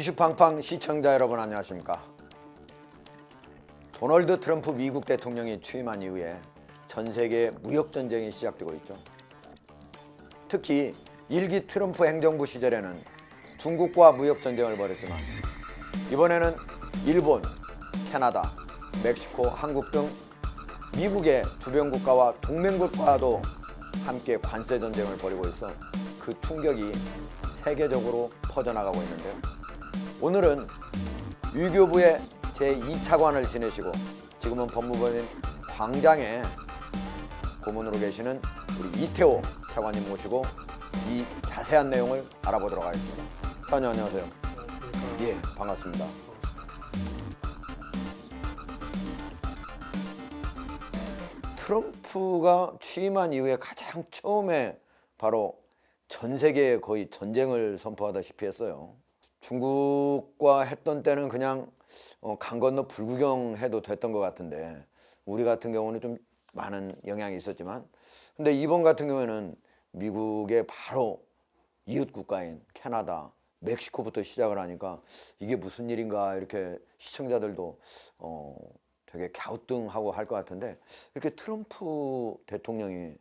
이슈팡팡 시청자 여러분 안녕하십니까. 도널드 트럼프 미국 대통령이 취임한 이후에 전 세계 무역전쟁이 시작되고 있죠. 특히 1기 트럼프 행정부 시절에는 중국과 무역전쟁을 벌였지만 이번에는 일본, 캐나다, 멕시코, 한국 등 미국의 주변 국가와 동맹국과도 함께 관세 전쟁을 벌이고 있어 그 충격이 세계적으로 퍼져나가고 있는데요. 오늘은 유교부의 제2차관을 지내시고 지금은 법무부인 광장에 고문으로 계시는 우리 이태호 차관님 모시고 이 자세한 내용을 알아보도록 하겠습니다. 차관님 안녕하세요. 예, 반갑습니다. 트럼프가 취임한 이후에 가장 처음에 바로 전 세계에 거의 전쟁을 선포하다시피 했어요. 중국과 했던 때는 그냥 강 건너 불구경해도 됐던 것 같은데 우리 같은 경우는 좀 많은 영향이 있었지만 근데 이번 같은 경우에는 미국의 바로 이웃 국가인 캐나다, 멕시코부터 시작을 하니까 이게 무슨 일인가 이렇게 시청자들도 되게 갸우뚱하고 할 것 같은데 이렇게 트럼프 대통령이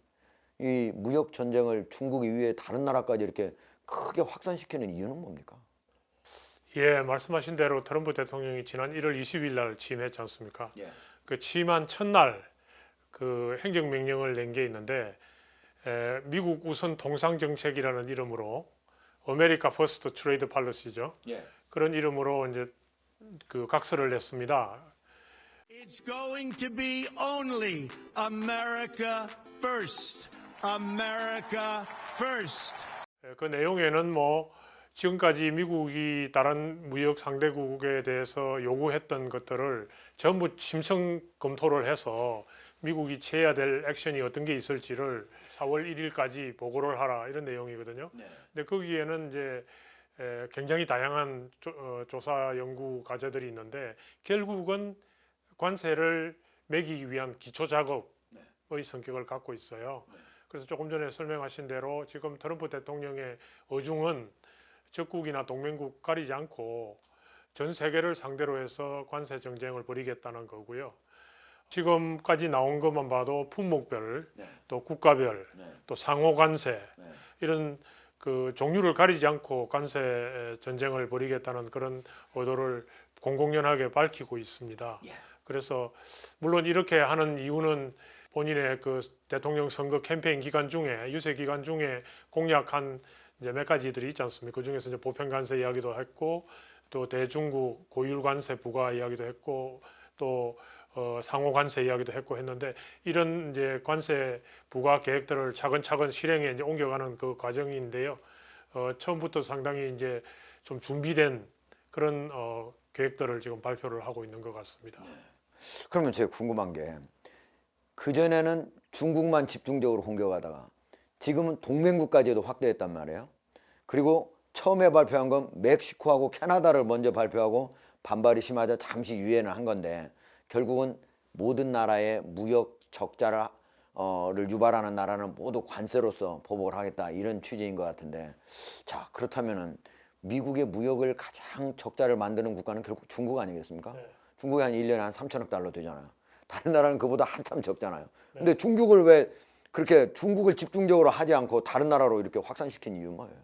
이 무역 전쟁을 중국 이외에 다른 나라까지 이렇게 크게 확산시키는 이유는 뭡니까? 예, 말씀하신 대로 트럼프 대통령이 지난 1월 20일 날 취임했지 않습니까? 예. 그 취임한 첫날 그 행정명령을 낸 게 있는데 미국 우선 통상 정책이라는 이름으로 아메리카 퍼스트 트레이드 팔러시죠. 예. 그런 이름으로 이제 그 각서를 냈습니다. It's going to be only America first. America first. 그 내용에는 뭐 지금까지 미국이 다른 무역 상대국에 대해서 요구했던 것들을 전부 심층 검토를 해서 미국이 취해야 될 액션이 어떤 게 있을지를 4월 1일까지 보고를 하라 이런 내용이거든요. 네. 근데 거기에는 이제 굉장히 다양한 조사 연구 과제들이 있는데 결국은 관세를 매기기 위한 기초 작업의 성격을 갖고 있어요. 그래서 조금 전에 설명하신 대로 지금 트럼프 대통령의 의중은 적국이나 동맹국 가리지 않고 전 세계를 상대로 해서 관세 정쟁을 벌이겠다는 거고요. 지금까지 나온 것만 봐도 품목별, 또 국가별, 또 상호 관세 이런 그 종류를 가리지 않고 관세 전쟁을 벌이겠다는 그런 의도를 공공연하게 밝히고 있습니다. 그래서 물론 이렇게 하는 이유는 본인의 그 대통령 선거 캠페인 기간 중에 유세 기간 중에 공약한 이제 몇 가지들이 있지 않습니까? 그 중에서 이제 보편 관세 이야기도 했고 또 대중국 고율 관세 부과 이야기도 했고 또 상호 관세 이야기도 했고 했는데 이런 이제 관세 부과 계획들을 차근차근 실행에 이제 옮겨가는 그 과정인데요. 처음부터 상당히 이제 좀 준비된 그런 계획들을 지금 발표를 하고 있는 것 같습니다. 네. 그러면 제가 궁금한 게 그전에는 중국만 집중적으로 공격하다가 지금은 동맹국까지도 확대했단 말이에요. 그리고 처음에 발표한 건 멕시코하고 캐나다를 먼저 발표하고 반발이 심하자 잠시 유예는 한 건데 결국은 모든 나라의 무역 적자를 유발하는 나라는 모두 관세로서 보복을 하겠다 이런 취지인 것 같은데 자 그렇다면은 미국의 무역을 가장 적자를 만드는 국가는 결국 중국 아니겠습니까? 네. 중국이 한 1년에 한 3천억 달러 되잖아요. 다른 나라는 그보다 한참 적잖아요. 근데 중국을 왜 그렇게 중국을 집중적으로 하지 않고 다른 나라로 이렇게 확산시킨 이유는 뭐예요?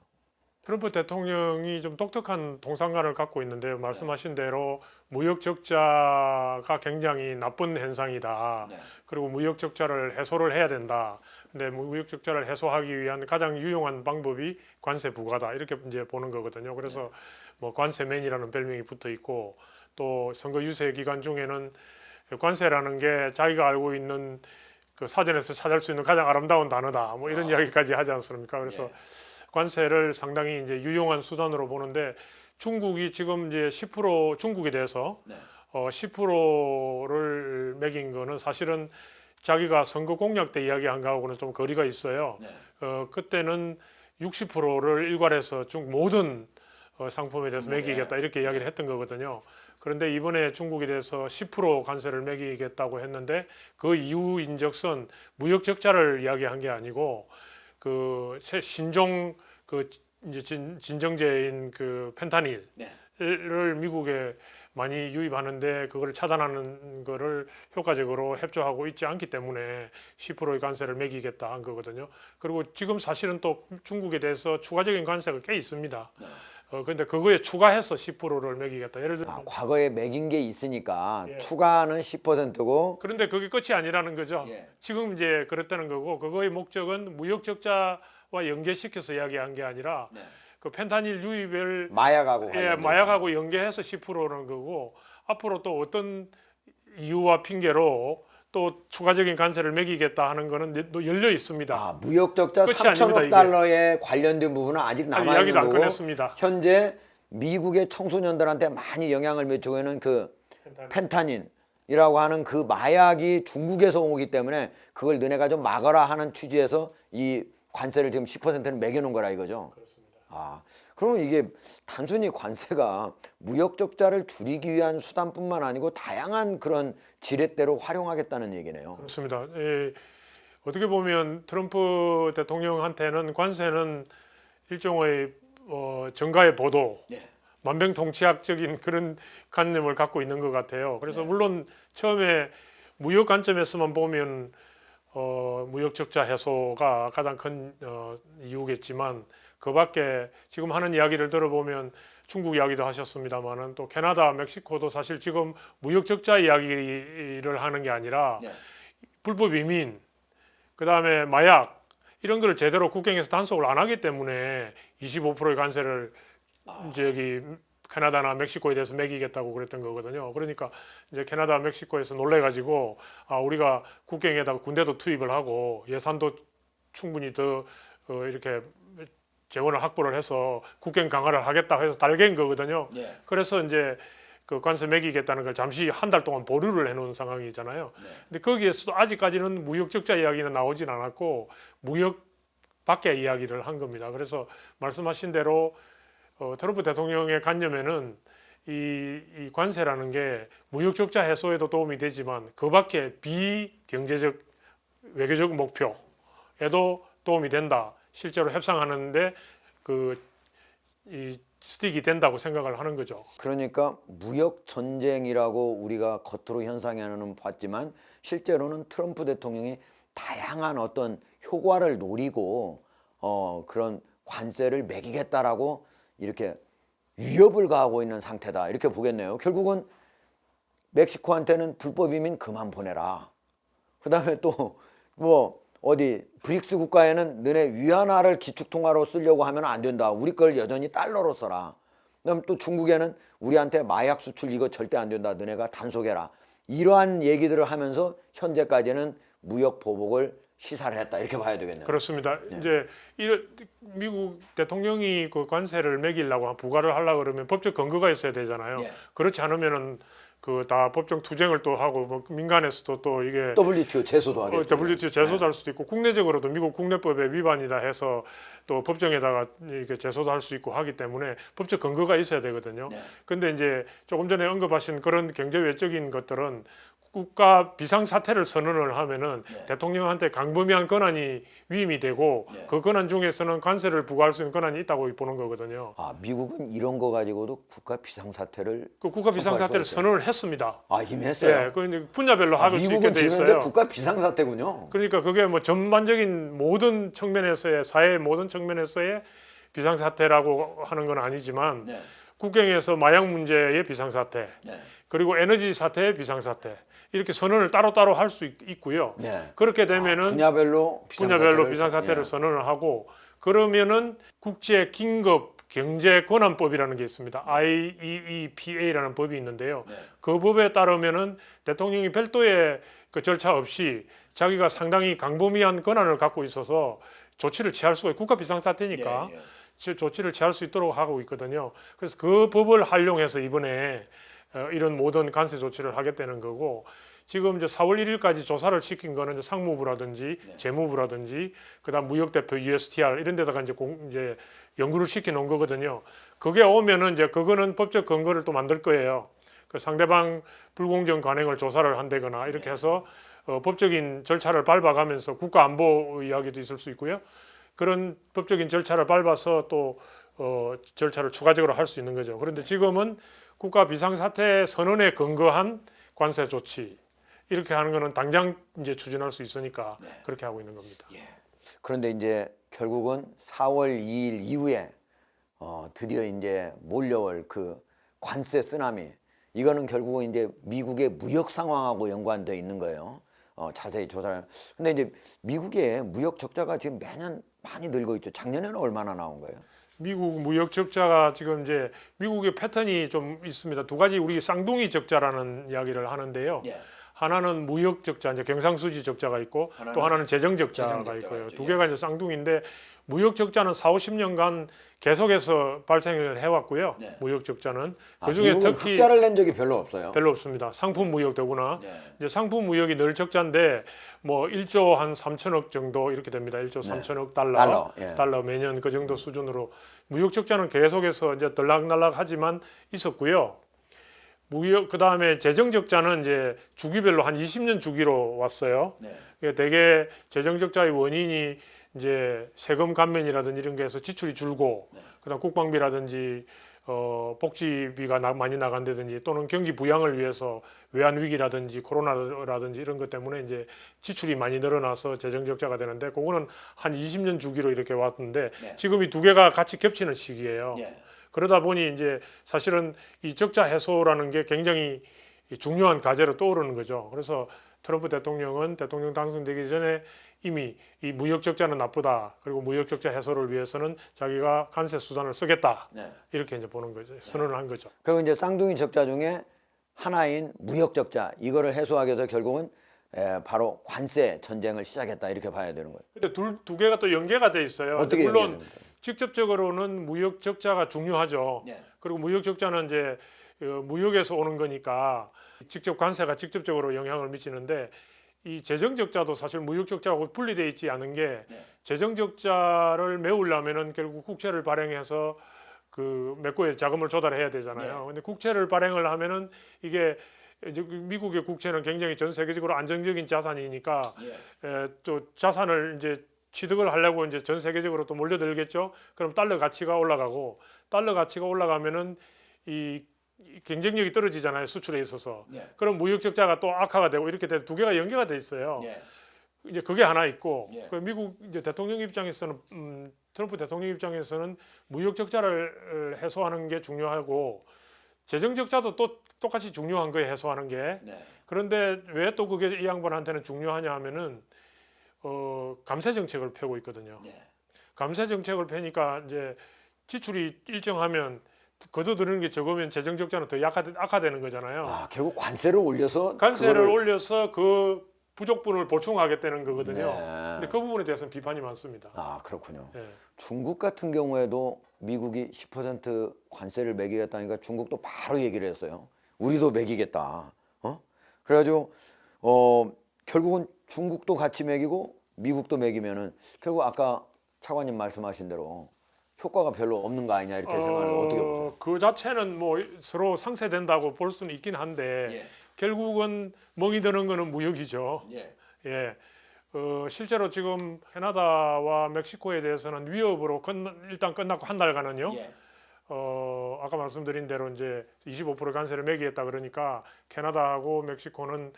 트럼프 대통령이 좀 독특한 동상관을 갖고 있는데요. 말씀하신 대로 무역 적자가 굉장히 나쁜 현상이다. 그리고 무역 적자를 해소를 해야 된다. 근데 무역 적자를 해소하기 위한 가장 유용한 방법이 관세 부과다. 이렇게 이제 보는 거거든요. 그래서 뭐 관세맨이라는 별명이 붙어 있고 또 선거 유세 기간 중에는 관세라는 게 자기가 알고 있는 그 사전에서 찾을 수 있는 가장 아름다운 단어다. 뭐 이런 이야기까지 하지 않습니까? 그래서 관세를 상당히 이제 유용한 수단으로 보는데 중국이 지금 이제 10% 중국에 대해서 10%를 매긴 거는 사실은 자기가 선거 공약 때 이야기한 거하고는 좀 거리가 있어요. 그때는 60%를 일괄해서 모든 상품에 대해서 매기겠다 이렇게 이야기를 했던 거거든요. 그런데 이번에 중국에 대해서 10% 관세를 매기겠다고 했는데 그 이유 인적선 무역 적자를 이야기한 게 아니고 그 신종 그 이제 진정제인 그 펜타닐 미국에 많이 유입하는데 그걸 차단하는 거를 효과적으로 협조하고 있지 않기 때문에 10%의 관세를 매기겠다 한 거거든요. 그리고 지금 사실은 또 중국에 대해서 추가적인 관세가 꽤 있습니다. 근데 그거에 추가해서 10%를 매기겠다. 예를 들면 과거에 매긴 게 있으니까 예. 추가는 10%고 그런데 그게 끝이 아니라는 거죠. 예. 지금 이제 그랬다는 거고 그거의 목적은 무역 적자와 연계시켜서 이야기한 게 아니라 그 펜타닐 유입을 마약하고 마약하고 연계해서 10%는 거고 앞으로 또 어떤 이유와 핑계로 또 추가적인 관세를 매기겠다 하는 거는 또 열려 있습니다. 아, 무역 적자 끝이 3천억 아닙니다, 이게. 달러에 관련된 부분은 아직 남아 있는 이야기도 안 거고 꺼냈습니다. 현재 미국의 청소년들한테 많이 영향을 미치고 있는 그 펜타닌이라고 하는 그 마약이 중국에서 오기 때문에 그걸 너네가 좀 막아라 하는 취지에서 이 관세를 지금 10%는 매겨놓은 거라 이거죠. 그렇습니다. 아, 그러면 이게 단순히 관세가 무역 적자를 줄이기 위한 수단뿐만 아니고 다양한 그런 지렛대로 활용하겠다는 얘기네요. 그렇습니다. 어떻게 보면 트럼프 대통령한테는 관세는 일종의 정가의 보도, 만병통치약적인 그런 관념을 갖고 있는 것 같아요. 그래서 물론 처음에 무역 관점에서만 보면 무역 적자 해소가 가장 큰 이유겠지만 그밖에 지금 하는 이야기를 들어보면 중국 이야기도 하셨습니다만은 또 캐나다, 멕시코도 사실 지금 무역 적자 이야기를 하는 게 아니라 불법 이민, 그다음에 마약 이런 거를 제대로 국경에서 단속을 안 하기 때문에 25%의 관세를 이제 여기 캐나다나 멕시코에 대해서 매기겠다고 그랬던 거거든요. 그러니까 이제 캐나다, 멕시코에서 놀래가지고 우리가 국경에다가 군대도 투입을 하고 예산도 충분히 더 이렇게 재원을 확보를 해서 국경 강화를 하겠다 해서 달갠 거거든요. 그래서 이제 그 관세 매기겠다는 걸 잠시 한 달 동안 보류를 해놓은 상황이잖아요. 근데 거기에서도 아직까지는 무역 적자 이야기는 나오진 않았고 무역 밖의 이야기를 한 겁니다. 그래서 말씀하신 대로 트럼프 대통령의 관념에는 이 관세라는 게 무역 적자 해소에도 도움이 되지만 그 밖에 비경제적 외교적 목표에도 도움이 된다. 실제로 협상하는데 이 스틱이 된다고 생각을 하는 거죠. 그러니까 무역 전쟁이라고 우리가 겉으로 현상에는 봤지만 실제로는 트럼프 대통령이 다양한 어떤 효과를 노리고 그런 관세를 매기겠다라고 이렇게 위협을 가하고 있는 상태다 이렇게 보겠네요. 결국은 멕시코한테는 불법 이민 그만 보내라. 그다음에 또 뭐 어디 브릭스 국가에는 너네 위안화를 기축통화로 쓰려고 하면 안 된다. 우리 걸 여전히 달러로 써라. 그다음 또 중국에는 우리한테 마약 수출 이거 절대 안 된다. 너네가 단속해라. 이러한 얘기들을 하면서 현재까지는 무역 보복을 시사를 했다. 이렇게 봐야 되겠네요. 그렇습니다. 이제 미국 대통령이 그 관세를 매기려고 부과를 하려고 그러면 법적 근거가 있어야 되잖아요. 그렇지 않으면은 그 다 법정 투쟁을 또 하고 뭐 민간에서도 또 이게 WTO 제소도 하겠죠. WTO 제소도 할 수도 있고 국내적으로도 미국 국내법에 위반이다 해서 또 법정에다가 이게 제소도 할 수 있고 하기 때문에 법적 근거가 있어야 되거든요. 근데 이제 조금 전에 언급하신 그런 경제 외적인 것들은 국가 비상사태를 선언을 하면은 대통령한테 강범위한 권한이 위임이 되고 그 권한 중에서는 관세를 부과할 수 있는 권한이 있다고 보는 거거든요. 아, 미국은 이런 거 가지고도 국가 비상사태를 그 국가 비상사태를 선언을 했습니다. 아, 이미 했어요. 예, 그 이제 분야별로 할 수 있게 미국은 돼 지금 있어요. 이제 국가 비상사태군요. 그러니까 그게 뭐 전반적인 모든 측면에서의 사회의 모든 측면에서의 비상사태라고 하는 건 아니지만 국경에서 마약 문제의 비상사태 그리고 에너지 사태의 비상사태 이렇게 선언을 따로따로 할 수 있고요. 그렇게 되면은 분야별로 비상사태를 선언을 하고 그러면은 국제 긴급 경제 권한법이라는 게 있습니다. IEEPA라는 법이 있는데요. 그 법에 따르면은 대통령이 별도의 그 절차 없이 자기가 상당히 강범위한 권한을 갖고 있어서 조치를 취할 수가 있고 국가 비상사태니까 조치를 취할 수 있도록 하고 있거든요. 그래서 그 법을 활용해서 이번에 이런 모든 관세 조치를 하겠다는 거고 지금 이제 4월 1일까지 조사를 시킨 거는 이제 상무부라든지 재무부라든지 그다음 무역대표 USTR 이런 데다가 이제 연구를 시켜 놓은 거거든요. 그게 오면은 이제 그거는 법적 근거를 또 만들 거예요. 그 상대방 불공정 관행을 조사를 한다거나 이렇게 해서 법적인 절차를 밟아가면서 국가 안보 이야기도 있을 수 있고요. 그런 법적인 절차를 밟아서 또 절차를 추가적으로 할 수 있는 거죠. 그런데 지금은 국가 비상사태 선언에 근거한 관세 조치 이렇게 하는 거는 당장 이제 추진할 수 있으니까 그렇게 하고 있는 겁니다. 그런데 이제 결국은 4월 2일 이후에 드디어 이제 몰려올 그 관세 쓰나미, 이거는 결국은 이제 미국의 무역 상황하고 연관되어 있는 거예요. 자세히 조사를. 근데 이제 미국의 무역 적자가 지금 매년 많이 늘고 있죠. 작년에는 얼마나 나온 거예요? 미국 무역 적자가 지금 이제 미국의 패턴이 좀 있습니다. 두 가지 우리 쌍둥이 적자라는 이야기를 하는데요. 하나는 무역 적자, 이제 경상수지 적자가 있고 또 하나는 재정 적자가 있고요. 두 개가 이제 쌍둥이인데 무역 적자는 4, 50년간 계속해서 발생을 해왔고요. 무역 적자는 그 중에 미국은 특히 흑자를 낸 적이 별로 없어요. 별로 없습니다. 상품 무역 더구나 이제 상품 무역이 늘 적자인데 뭐 1조 한 3천억 정도 이렇게 됩니다. 1조 3천억 달러 매년 그 정도 수준으로 무역 적자는 계속해서 이제 들락날락하지만 있었고요. 무역 그다음에 재정 적자는 이제 주기별로 한 20년 주기로 왔어요. 대개 재정 적자의 원인이 이제 세금 감면이라든지 이런 게해서 지출이 줄고 그다음 국방비라든지 복지비가 많이 나간다든지 또는 경기 부양을 위해서 외환 위기라든지 코로나라든지 이런 것 때문에 이제 지출이 많이 늘어나서 재정 적자가 되는데 그거는 한 20년 주기로 이렇게 왔는데 지금 이 두 개가 같이 겹치는 시기예요. 그러다 보니 이제 사실은 이 적자 해소라는 게 굉장히 중요한 과제로 떠오르는 거죠. 그래서 트럼프 대통령은 대통령 당선되기 전에 이미 이 무역 적자는 나쁘다. 그리고 무역 적자 해소를 위해서는 자기가 관세 수단을 쓰겠다. 이렇게 이제 보는 거죠. 선언을 한 거죠. 그리고 이제 쌍둥이 적자 중에 하나인 무역 적자, 이거를 해소하기 위해서 결국은 바로 관세 전쟁을 시작했다, 이렇게 봐야 되는 거예요. 근데 두 개가 또 연계가 돼 있어요. 어떻게 물론 연계됩니까? 직접적으로는 무역 적자가 중요하죠. 그리고 무역 적자는 이제 무역에서 오는 거니까 직접 관세가 직접적으로 영향을 미치는데 이 재정 적자도 사실 무역 적자하고 분리되어 있지 않은 게 재정 적자를 메우려면은 결국 국채를 발행해서 그 메꿔야 자금을 조달해야 되잖아요. 근데 국채를 발행을 하면은 이게 이제 미국의 국채는 굉장히 전 세계적으로 안정적인 자산이니까 또 자산을 이제 취득을 하려고 이제 전 세계적으로 또 몰려들겠죠. 그럼 달러 가치가 올라가고 달러 가치가 올라가면은 이 경쟁력이 떨어지잖아요. 수출에 있어서. 그럼 무역 적자가 또 악화가 되고 이렇게 돼서 두 개가 연계가 돼 있어요. 이제 그게 하나 있고 그 미국 이제 대통령 입장에서는 트럼프 대통령 입장에서는 무역 적자를 해소하는 게 중요하고 재정 적자도 또 똑같이 중요한 거예요. 해소하는 게. 그런데 왜 또 그게 이 양반한테는 중요하냐 하면은 감세 정책을 펴고 있거든요. 감세 정책을 펴니까 이제 지출이 일정하면 거둬들이는 게 적으면 재정 적자는 더 악화되는 거잖아요. 아, 결국 관세를 올려서 관세를 올려서 그 부족분을 보충하겠다는 거거든요. 네. 근데 그 부분에 대해서는 비판이 많습니다. 아, 그렇군요. 네. 중국 같은 경우에도 미국이 10% 관세를 매기겠다니까 중국도 바로 얘기를 했어요. 우리도 매기겠다. 그래가지고 결국은 중국도 같이 매기고 미국도 매기면은 결국 아까 차관님 말씀하신 대로 효과가 별로 없는 거 아니냐, 이렇게 생각을 어떻게 보세요? 그 자체는 뭐 서로 상쇄된다고 볼 수는 있긴 한데 결국은 멍이 드는 거는 무역이죠. 실제로 지금 캐나다와 멕시코에 대해서는 위협으로 일단 끝났고 한 달간은요. 아까 말씀드린 대로 이제 25% 관세를 매기겠다 그러니까 캐나다하고 멕시코는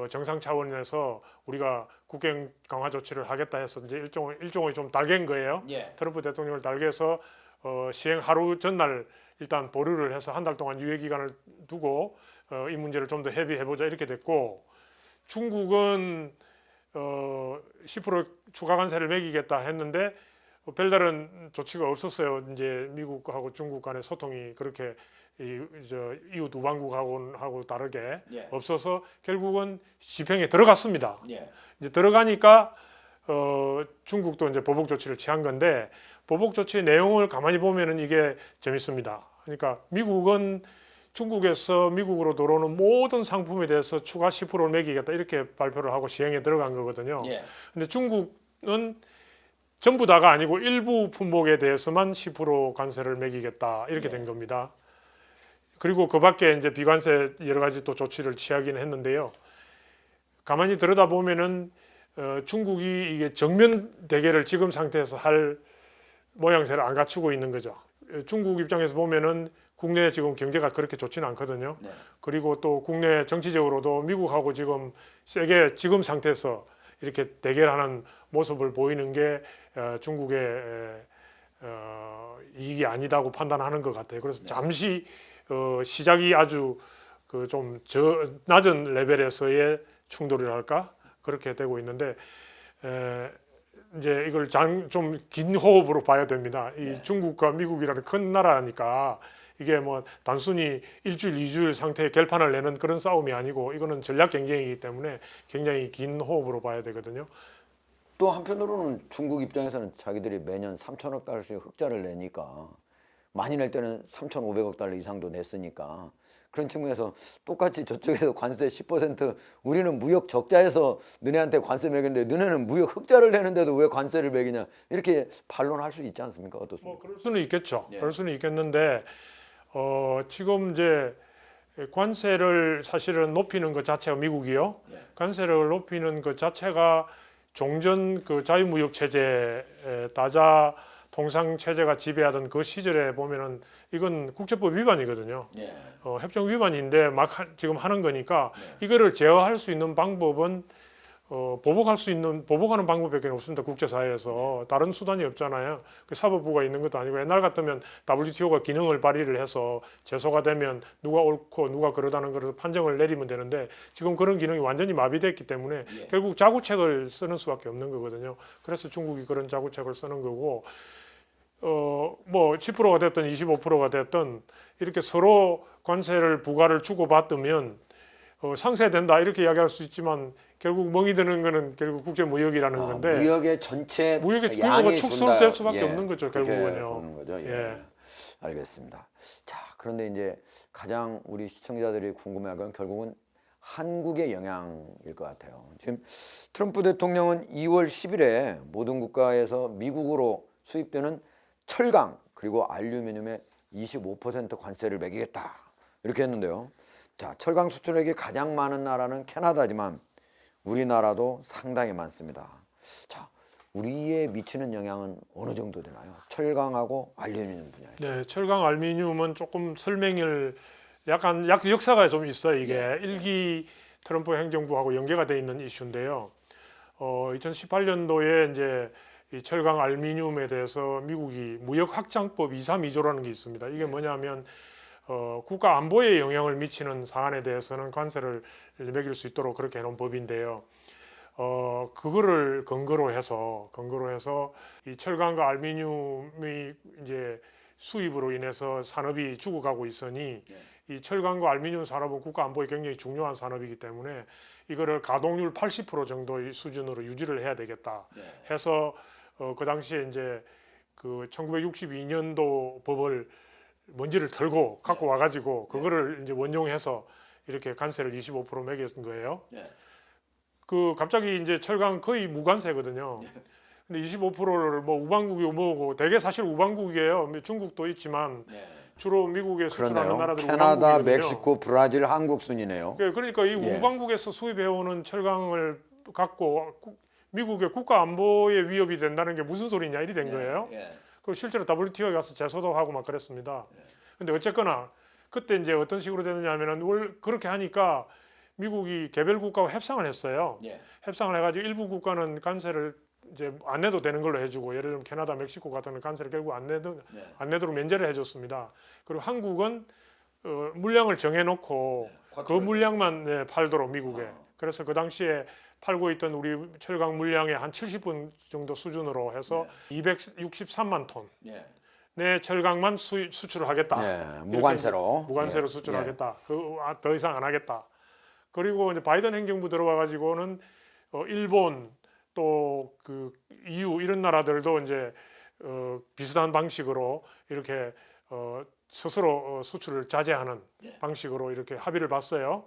정상 차원에서 우리가 국경 강화 조치를 하겠다 해서 이제 일종의 좀 달갠 거예요. 트럼프 대통령을 달개서 시행 하루 전날 일단 보류를 해서 한 달 동안 유예 기간을 두고 이 문제를 좀 더 협의해 보자 이렇게 됐고 중국은 10% 추가 관세를 매기겠다 했는데 별다른 조치가 없었어요. 이제 미국하고 중국 간의 소통이 그렇게 이웃 우방국하고 다르게 없어서 결국은 집행에 들어갔습니다. 이제 들어가니까 중국도 이제 보복 조치를 취한 건데 보복 조치의 내용을 가만히 보면은 이게 재밌습니다. 그러니까 미국은 중국에서 미국으로 들어오는 모든 상품에 대해서 추가 10%를 매기겠다 이렇게 발표를 하고 시행에 들어간 거거든요. 근데 중국은 전부 다가 아니고 일부 품목에 대해서만 10% 관세를 매기겠다 이렇게 된 겁니다. 그리고 그 밖에 이제 비관세 여러 가지 또 조치를 취하긴 했는데요. 가만히 들여다 보면은 중국이 이게 정면 대결을 지금 상태에서 할 모양새를 안 갖추고 있는 거죠. 중국 입장에서 보면은 국내 지금 경제가 그렇게 좋지는 않거든요. 네. 그리고 또 국내 정치적으로도 미국하고 지금 세게 지금 상태에서 이렇게 대결하는 모습을 보이는 게 중국의 이익이 아니다고 판단하는 것 같아요. 그래서 잠시 시작이 아주 그 좀 낮은 레벨에서의 충돌이랄까 그렇게 되고 있는데 이제 이걸 좀 긴 호흡으로 봐야 됩니다. 이 중국과 미국이라는 큰 나라니까 이게 뭐 단순히 일주일, 이주일 상태의 결판을 내는 그런 싸움이 아니고 이거는 전략 경쟁이기 때문에 굉장히 긴 호흡으로 봐야 되거든요. 또 한편으로는 중국 입장에서는 자기들이 매년 3천억 달러씩 흑자를 내니까 많이 낼 때는 3,500억 달러 이상도 냈으니까 그런 측면에서 똑같이 저쪽에서 관세 10% 우리는 무역 적자에서 너네한테 관세 매겼는데 너네는 무역 흑자를 내는데도 왜 관세를 매기냐 이렇게 반론할 수 있지 않습니까? 어떻습니까? 뭐 그럴 수는 있겠죠. 예. 그럴 수는 있겠는데 지금 이제 관세를 사실은 높이는 것 자체가 미국이요. 예. 관세를 높이는 것 자체가 종전 그 자유무역 체제 다자 통상 체제가 지배하던 그 시절에 보면은 이건 국제법 위반이거든요. 예. 협정 위반인데 지금 하는 거니까 이거를 제어할 수 있는 방법은 보복하는 방법밖에 없습니다. 국제사회에서 다른 수단이 없잖아요. 그 사법부가 있는 것도 아니고 옛날 같으면 WTO가 기능을 발휘를 해서 제소가 되면 누가 옳고 누가 그러다는 것을 판정을 내리면 되는데 지금 그런 기능이 완전히 마비됐기 때문에 결국 자구책을 쓰는 수밖에 없는 거거든요. 그래서 중국이 그런 자구책을 쓰는 거고 뭐 10%가 됐든 25%가 됐든 이렇게 서로 관세를 부과를 주고받으면 상쇄된다 이렇게 이야기할 수 있지만 결국 멍이 드는 거는 결국 국제 무역이라는 건데 무역의 전체 무역의 양이 규모가 축소될 수밖에 없는 거죠, 그렇게 결국은요. 보는 거죠. 예. 예. 알겠습니다. 자, 그런데 이제 가장 우리 시청자들이 궁금해할 건 결국은 한국의 영향일 것 같아요. 지금 트럼프 대통령은 2월 10일에 모든 국가에서 미국으로 수입되는 철강 그리고 알루미늄에 25% 관세를 매기겠다 이렇게 했는데요. 자, 철강 수출액이 가장 많은 나라는 캐나다지만 우리나라도 상당히 많습니다. 자, 우리에 미치는 영향은 어느 정도 되나요? 철강하고 알루미늄 분야에. 네, 철강 알루미늄은 조금 설명을 약간 역사가 좀 있어요. 이게 일기 트럼프 행정부하고 연계가 돼 있는 이슈인데요. 2018년도에 이제 이 철강 알루미늄에 대해서 미국이 무역 확장법 232조라는 게 있습니다. 이게 뭐냐면 국가 안보에 영향을 미치는 사안에 대해서는 관세를 매길 수 있도록 그렇게 해놓은 법인데요. 그거를 근거로 해서 이 철강과 알루미늄이 이제 수입으로 인해서 산업이 죽어가고 있으니 이 철강과 알루미늄 산업은 국가 안보에 굉장히 중요한 산업이기 때문에 이거를 가동률 80% 정도의 수준으로 유지를 해야 되겠다 해서 그 당시에 이제 그 1962년도 법을 먼지를 털고 갖고 와가지고 그거를 이제 원용해서 이렇게 관세를 25% 매긴 거예요. 그 갑자기 이제 철강 거의 무관세거든요. 근데 25%를 뭐 우방국이고 뭐고 되게 사실 우방국이에요. 중국도 있지만 주로 미국에 수출하는 그렇네요. 나라들은 캐나다, 우방국이거든요. 멕시코, 브라질, 한국 순이네요. 그러니까 이 우방국에서 수입해오는 철강을 갖고 미국의 국가 안보에 위협이 된다는 게 무슨 소리냐 이리 된 거예요. 그 실제로 WTO에 가서 제소도 하고 막 그랬습니다. 근데 어쨌거나 그때 이제 어떤 식으로 되느냐면은 그렇게 하니까 미국이 개별 국가와 협상을 했어요. 협상을 해가지고 일부 국가는 관세를 이제 안 내도 되는 걸로 해주고 예를 들면 캐나다, 멕시코 같은 관세를 결국 안 내도록 면제를 해줬습니다. 그리고 한국은 물량을 정해놓고 그 물량만 팔도록 미국에. 그래서 그 당시에 팔고 있던 우리 철강 물량의 한 70분 정도 수준으로 해서 263만 톤. 내 철강만 수출을 하겠다. 무관세로. 무관세로 수출하겠다. 더 이상 안 하겠다. 그리고 이제 바이든 행정부 들어와 가지고는 일본 또 그 EU 이런 나라들도 이제 비슷한 방식으로 이렇게 스스로 수출을 자제하는 방식으로 이렇게 합의를 봤어요.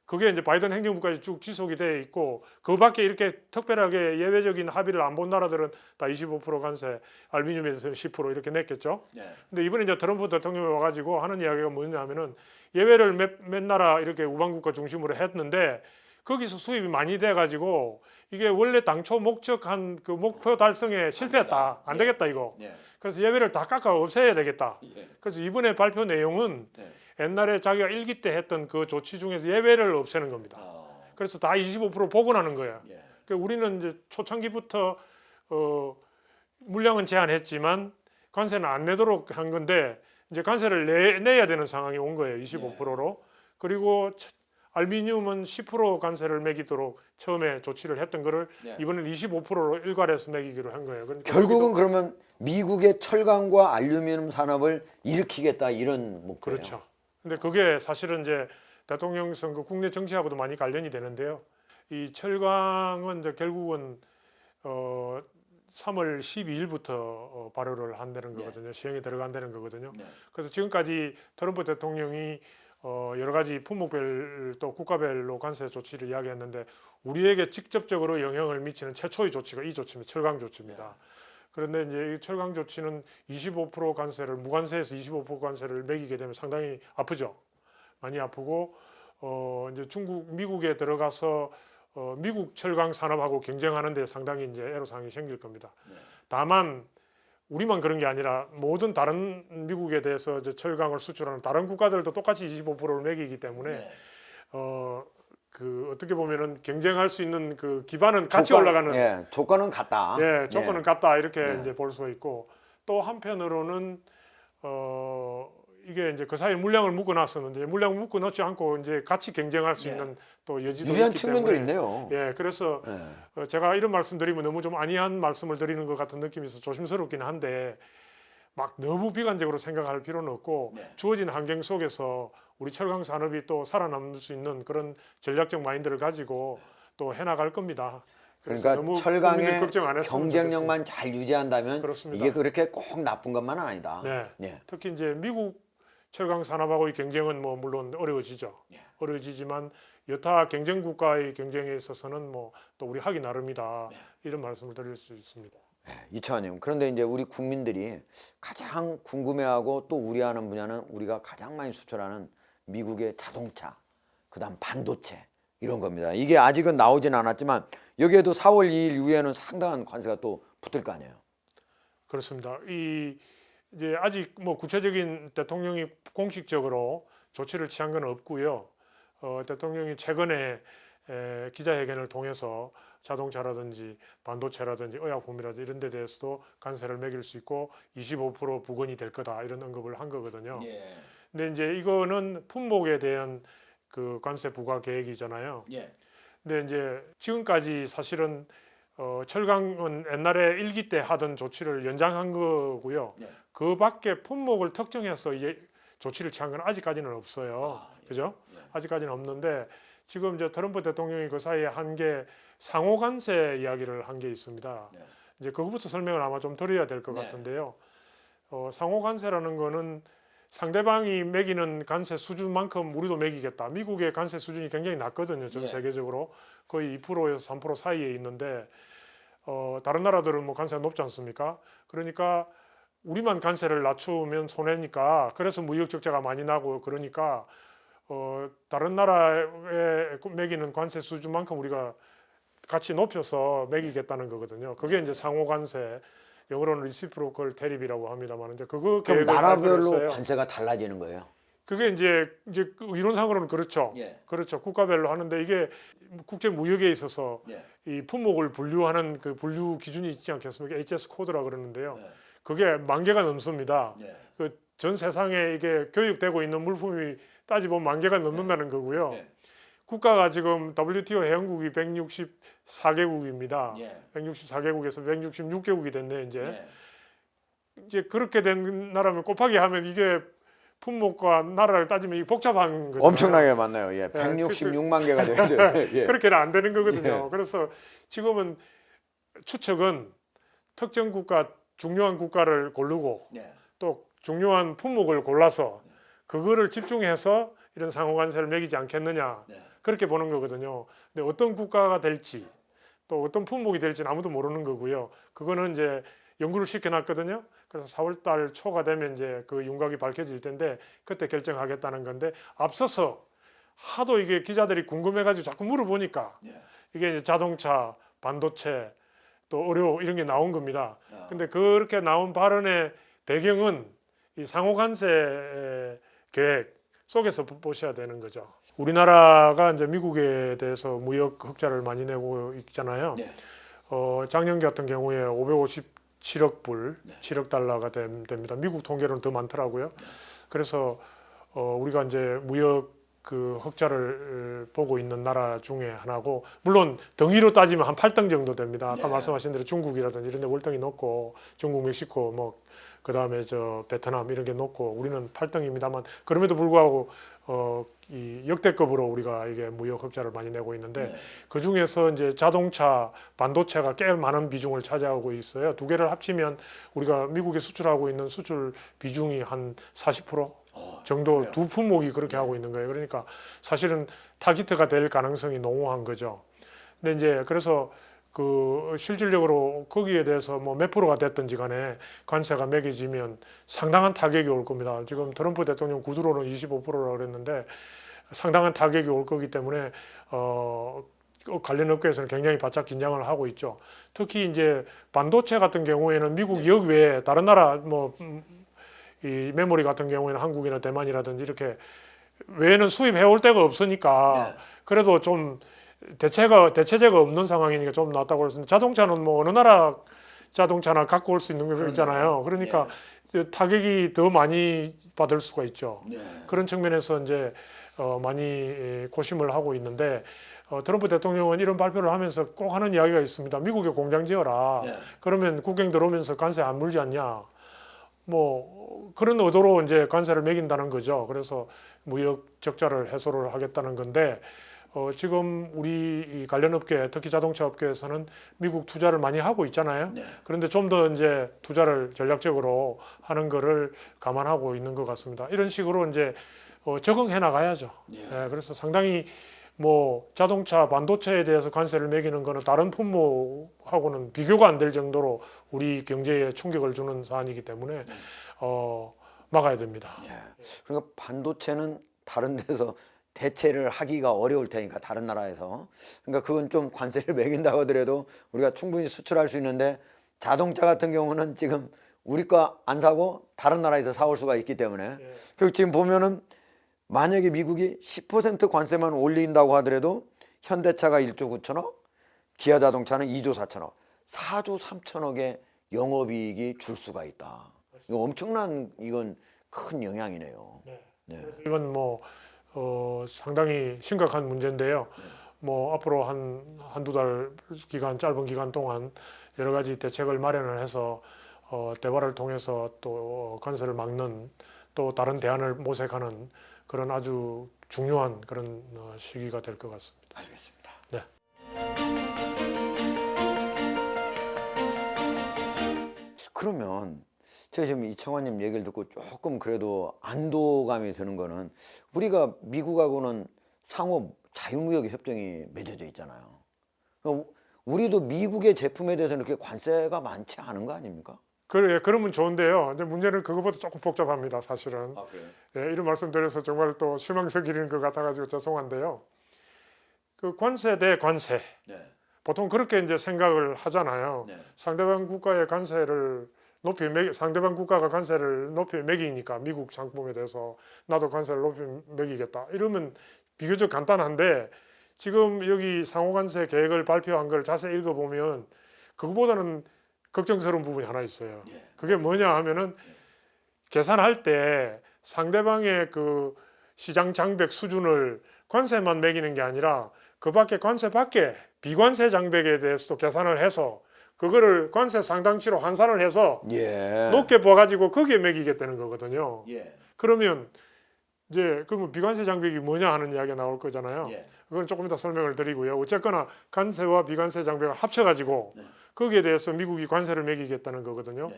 그게 이제 바이든 행정부까지 쭉 지속이 돼 있고 그 밖에 이렇게 특별하게 예외적인 합의를 안 본 나라들은 다 25% 관세, 알루미늄에 대해서 10% 이렇게 냈겠죠. 근데 이번에 이제 트럼프 대통령이 와가지고 하는 이야기가 뭐냐면은 예외를 몇 나라 이렇게 우방국가 중심으로 했는데 거기서 수입이 많이 돼가지고 이게 원래 당초 목적한 그 목표 달성에 실패했다. 안 되겠다 이거. 그래서 예외를 다 깎아 없애야 되겠다. 예. 그래서 이번에 발표 내용은 네. 옛날에 자기가 일기 때 했던 그 조치 중에서 예외를 없애는 겁니다. 그래서 다 25% 복원하는 거예요. 예. 그러니까 우리는 이제 초창기부터 물량은 제한했지만 관세는 안 내도록 한 건데 이제 관세를 내야 되는 상황이 온 거예요. 25%로. 그리고 알루미늄은 10% 관세를 매기도록 처음에 조치를 했던 거를 네. 이번엔 25%로 일괄해서 매기기로 한 거예요. 그러니까 결국은 그러면 미국의 철강과 알루미늄 산업을 일으키겠다 이런 목표예요. 그렇죠. 근데 그게 사실은 이제 대통령 선거 국내 정치하고도 많이 관련이 되는데요. 이 철강은 이제 결국은 3월 12일부터 발효를 한다는 거거든요. 시행에 들어간다는 거거든요. 네. 그래서 지금까지 트럼프 대통령이 여러 가지 품목별 또 국가별로 관세 조치를 이야기했는데 우리에게 직접적으로 영향을 미치는 최초의 조치가 이 조치입니다. 철강 조치입니다. 그런데 이제 이 철강 조치는 25% 관세를 무관세에서 25% 관세를 매기게 되면 상당히 아프죠. 많이 아프고 이제 미국에 들어가서 미국 철강 산업하고 경쟁하는 데 상당히 이제 애로사항이 생길 겁니다. 다만 우리만 그런 게 아니라 모든 다른 미국에 대해서 이제 철강을 수출하는 다른 국가들도 똑같이 25%를 매기기 때문에 그 어떻게 보면은 경쟁할 수 있는 그 기반은 같이 올라가는 조건은 같다. 조건은 같다 이렇게 이제 볼 수 있고 또 한편으로는 이게 이제 그 사이에 물량을 묶어놨었는데 물량을 묶어놓지 않고 이제 같이 경쟁할 수 있는 또 여지도 유리한 있기 측면도 때문에 있네요. 그래서 제가 이런 말씀드리면 너무 좀 아니한 말씀을 드리는 것 같은 느낌이 있어서 조심스럽긴 한데 막 너무 비관적으로 생각할 필요는 없고 주어진 환경 속에서 우리 철강 산업이 또 살아남을 수 있는 그런 전략적 마인드를 가지고 또 해나갈 겁니다. 그러니까 너무 철강의 국민들 걱정 안 했으면 경쟁력만 잘 유지한다면 그렇습니다. 이게 그렇게 꼭 나쁜 것만은 아니다. 네. 특히 이제 미국 철강 산업하고의 경쟁은 뭐 물론 어려워지죠. 어려워지지만 여타 경쟁 국가의 경쟁에 있어서는 뭐 또 우리 하기 나름이다. 이런 말씀을 드릴 수 있습니다. 이차관님, 그런데 이제 우리 국민들이 가장 궁금해하고 또 우려하는 분야는 우리가 가장 많이 수출하는 미국의 자동차, 그다음 반도체 이런 겁니다. 이게 아직은 나오진 않았지만 여기에도 4월 2일 이후에는 상당한 관세가 또 붙을 거 아니에요. 그렇습니다. 이제 아직 뭐 구체적인 대통령이 공식적으로 조치를 취한 건 없고요. 대통령이 최근에 기자회견을 통해서 자동차라든지 반도체라든지 의약품이라든지 이런 데 대해서도 관세를 매길 수 있고 25% 부과이 될 거다 이런 언급을 한 거거든요. 근데 이제 이거는 품목에 대한 그 관세 부과 계획이잖아요. 근데 이제 지금까지 사실은 철강은 옛날에 일기 때 하던 조치를 연장한 거고요. 그 밖에 품목을 특정해서 이제 조치를 취한 건 아직까지는 없어요. 그죠? 아직까지는 없는데 지금 이제 트럼프 대통령이 그 사이에 한 게 상호 관세 이야기를 한 게 있습니다. 이제 그거부터 설명을 아마 좀 드려야 될 것 같은데요. 상호 관세라는 거는 상대방이 매기는 관세 수준만큼 우리도 매기겠다. 미국의 관세 수준이 굉장히 낮거든요. 전 세계적으로 거의 2%에서 3% 사이에 있는데 다른 나라들은 뭐 관세가 높지 않습니까? 그러니까 우리만 관세를 낮추면 손해니까 그래서 무역 적자가 많이 나고 그러니까 다른 나라에 매기는 관세 수준만큼 우리가 같이 높여서 매기겠다는 거거든요. 그게 이제 상호 관세, 영어로는 reciprocal tariff이라고 합니다만 이제 그거 그럼 계획을 나라별로 발표했어요. 관세가 달라지는 거예요. 그게 이제 이론상으로는 그렇죠. 그렇죠. 국가별로 하는데 이게 국제 무역에 있어서 이 품목을 분류하는 그 분류 기준이 있지 않겠습니까? HS 코드라 그러는데요. 그게 10,000개가 넘습니다. 그 전 세상에 이게 교육되고 있는 물품이 따지보면 10,000개가 넘는다는 거고요. 국가가 지금 WTO 회원국이 164개국입니다. 164개국에서 166개국이 됐네 이제 그렇게 된 나라면 곱하기 하면 이게 품목과 나라를 따지면 이게 복잡한 거죠. 엄청나게 많네요. 166만 개가 되는데 그렇게는 안 되는 거거든요. 그래서 지금은 추측은 특정 국가, 중요한 국가를 고르고 또 중요한 품목을 골라서 그거를 집중해서 이런 상호관세를 매기지 않겠느냐 그렇게 보는 거거든요. 근데 어떤 국가가 될지 또 어떤 품목이 될지는 아무도 모르는 거고요. 그거는 이제 연구를 시켜놨거든요. 그래서 4월달 초가 되면 이제 그 윤곽이 밝혀질 텐데 그때 결정하겠다는 건데 앞서서 하도 이게 기자들이 궁금해가지고 자꾸 물어보니까 이게 이제 자동차, 반도체 또 의료 이런 게 나온 겁니다. 근데 그렇게 나온 발언의 배경은 이 상호 관세 계획 속에서 보셔야 되는 거죠. 우리나라가 이제 미국에 대해서 무역 흑자를 많이 내고 있잖아요. 네. 작년 같은 경우에 557억 불, 네. 7억 달러가 됩니다. 미국 통계로는 더 많더라고요. 그래서 우리가 이제 무역 그 흑자를 보고 있는 나라 중에 하나고, 물론 등위로 따지면 한 8등 정도 됩니다. 아까 네. 말씀하신 대로 중국이라든지 이런 데 월등히 높고, 중국, 멕시코, 뭐 그다음에 저 베트남 이런 게 높고, 우리는 8등입니다만 그럼에도 불구하고 이 역대급으로 우리가 이게 무역 흑자를 많이 내고 있는데, 그 중에서 이제 자동차, 반도체가 꽤 많은 비중을 차지하고 있어요. 두 개를 합치면 우리가 미국에 수출하고 있는 수출 비중이 한 40% 정도, 두 품목이 그렇게 하고 있는 거예요. 그러니까 사실은 타깃가 될 가능성이 농후한 거죠. 근데 이제 그래서 그 실질적으로 거기에 대해서 뭐 몇 프로가 됐든지 간에 관세가 매겨지면 상당한 타격이 올 겁니다. 지금 트럼프 대통령 구두로는 25%라고 그랬는데 상당한 타격이 올 거기 때문에 관련 업계에서는 굉장히 바짝 긴장을 하고 있죠. 특히 이제 반도체 같은 경우에는 미국 역 외에 다른 나라 뭐 이 메모리 같은 경우에는 한국이나 대만이라든지 이렇게 외에는 수입해 올 데가 없으니까 그래도 좀 대체제가 없는 상황이니까 좀 낫다고 그랬는데, 자동차는 뭐 어느 나라 자동차나 갖고 올 수 있는 게 있잖아요. 그러니까 타격이 더 많이 받을 수가 있죠. 그런 측면에서 이제 많이 고심을 하고 있는데, 트럼프 대통령은 이런 발표를 하면서 꼭 하는 이야기가 있습니다. 미국에 공장 지어라. 그러면 국경 들어오면서 관세 안 물지 않냐. 뭐 그런 의도로 이제 관세를 매긴다는 거죠. 그래서 무역 적자를 해소를 하겠다는 건데, 지금 우리 이 관련 업계, 특히 자동차 업계에서는 미국 투자를 많이 하고 있잖아요. 그런데 좀 더 이제 투자를 전략적으로 하는 거를 감안하고 있는 것 같습니다. 이런 식으로 이제 적응해 나가야죠. 그래서 상당히 뭐 자동차, 반도체에 대해서 관세를 매기는 거는 다른 품목하고는 비교가 안 될 정도로 우리 경제에 충격을 주는 사안이기 때문에 막아야 됩니다. 그러니까 반도체는 다른 데서 대체를 하기가 어려울 테니까, 다른 나라에서. 그러니까 그건 좀 관세를 매긴다고 하더라도 우리가 충분히 수출할 수 있는데, 자동차 같은 경우는 지금 우리 거 안 사고 다른 나라에서 사올 수가 있기 때문에 그 지금 보면은 만약에 미국이 10% 관세만 올린다고 하더라도 현대차가 1조 9천억, 기아 자동차는 2조 4천억, 4조 3천억의 영업이익이 줄 수가 있다. 이거 엄청난, 이건 큰 영향이네요. 이건 뭐 상당히 심각한 문제인데요. 뭐 앞으로 한두 달 기간, 짧은 기간 동안 여러 가지 대책을 마련을 해서 대화를 통해서 또 관세를 막는, 또 다른 대안을 모색하는 그런 아주 중요한 그런 시기가 될 것 같습니다. 알겠습니다. 네. 그러면 제가 지금 이청환님 얘기를 듣고 조금 그래도 안도감이 드는 거는, 우리가 미국하고는 상호 자유무역 협정이 맺어져 있잖아요. 그러니까 우리도 미국의 제품에 대해서는 이렇게 관세가 많지 않은 거 아닙니까? 그래, 그러면 좋은데요. 근데 문제는 그것보다 조금 복잡합니다, 사실은. 그래요? 예, 이런 말씀드려서 정말 또 실망스러운 것 같아가지고 죄송한데요. 그 관세 대 관세. 보통 그렇게 이제 생각을 하잖아요. 상대방 국가의 관세를 상대방 국가가 관세를 높이 매기니까 미국 상품에 대해서 나도 관세를 높이 매기겠다. 이러면 비교적 간단한데, 지금 여기 상호관세 계획을 발표한 걸 자세히 읽어보면 그거보다는 걱정스러운 부분이 하나 있어요. 그게 뭐냐 하면은 계산할 때 상대방의 그 시장 장벽 수준을 관세만 매기는 게 아니라 그 밖에 관세 밖에 비관세 장벽에 대해서도 계산을 해서 그거를 관세 상당치로 환산을 해서 높게 봐가지고 거기에 매기겠다는 거거든요. 그러면 이제 그러면 비관세 장벽이 뭐냐 하는 이야기가 나올 거잖아요. 그건 조금 이따 설명을 드리고요. 어쨌거나 관세와 비관세 장벽을 합쳐가지고 거기에 대해서 미국이 관세를 매기겠다는 거거든요.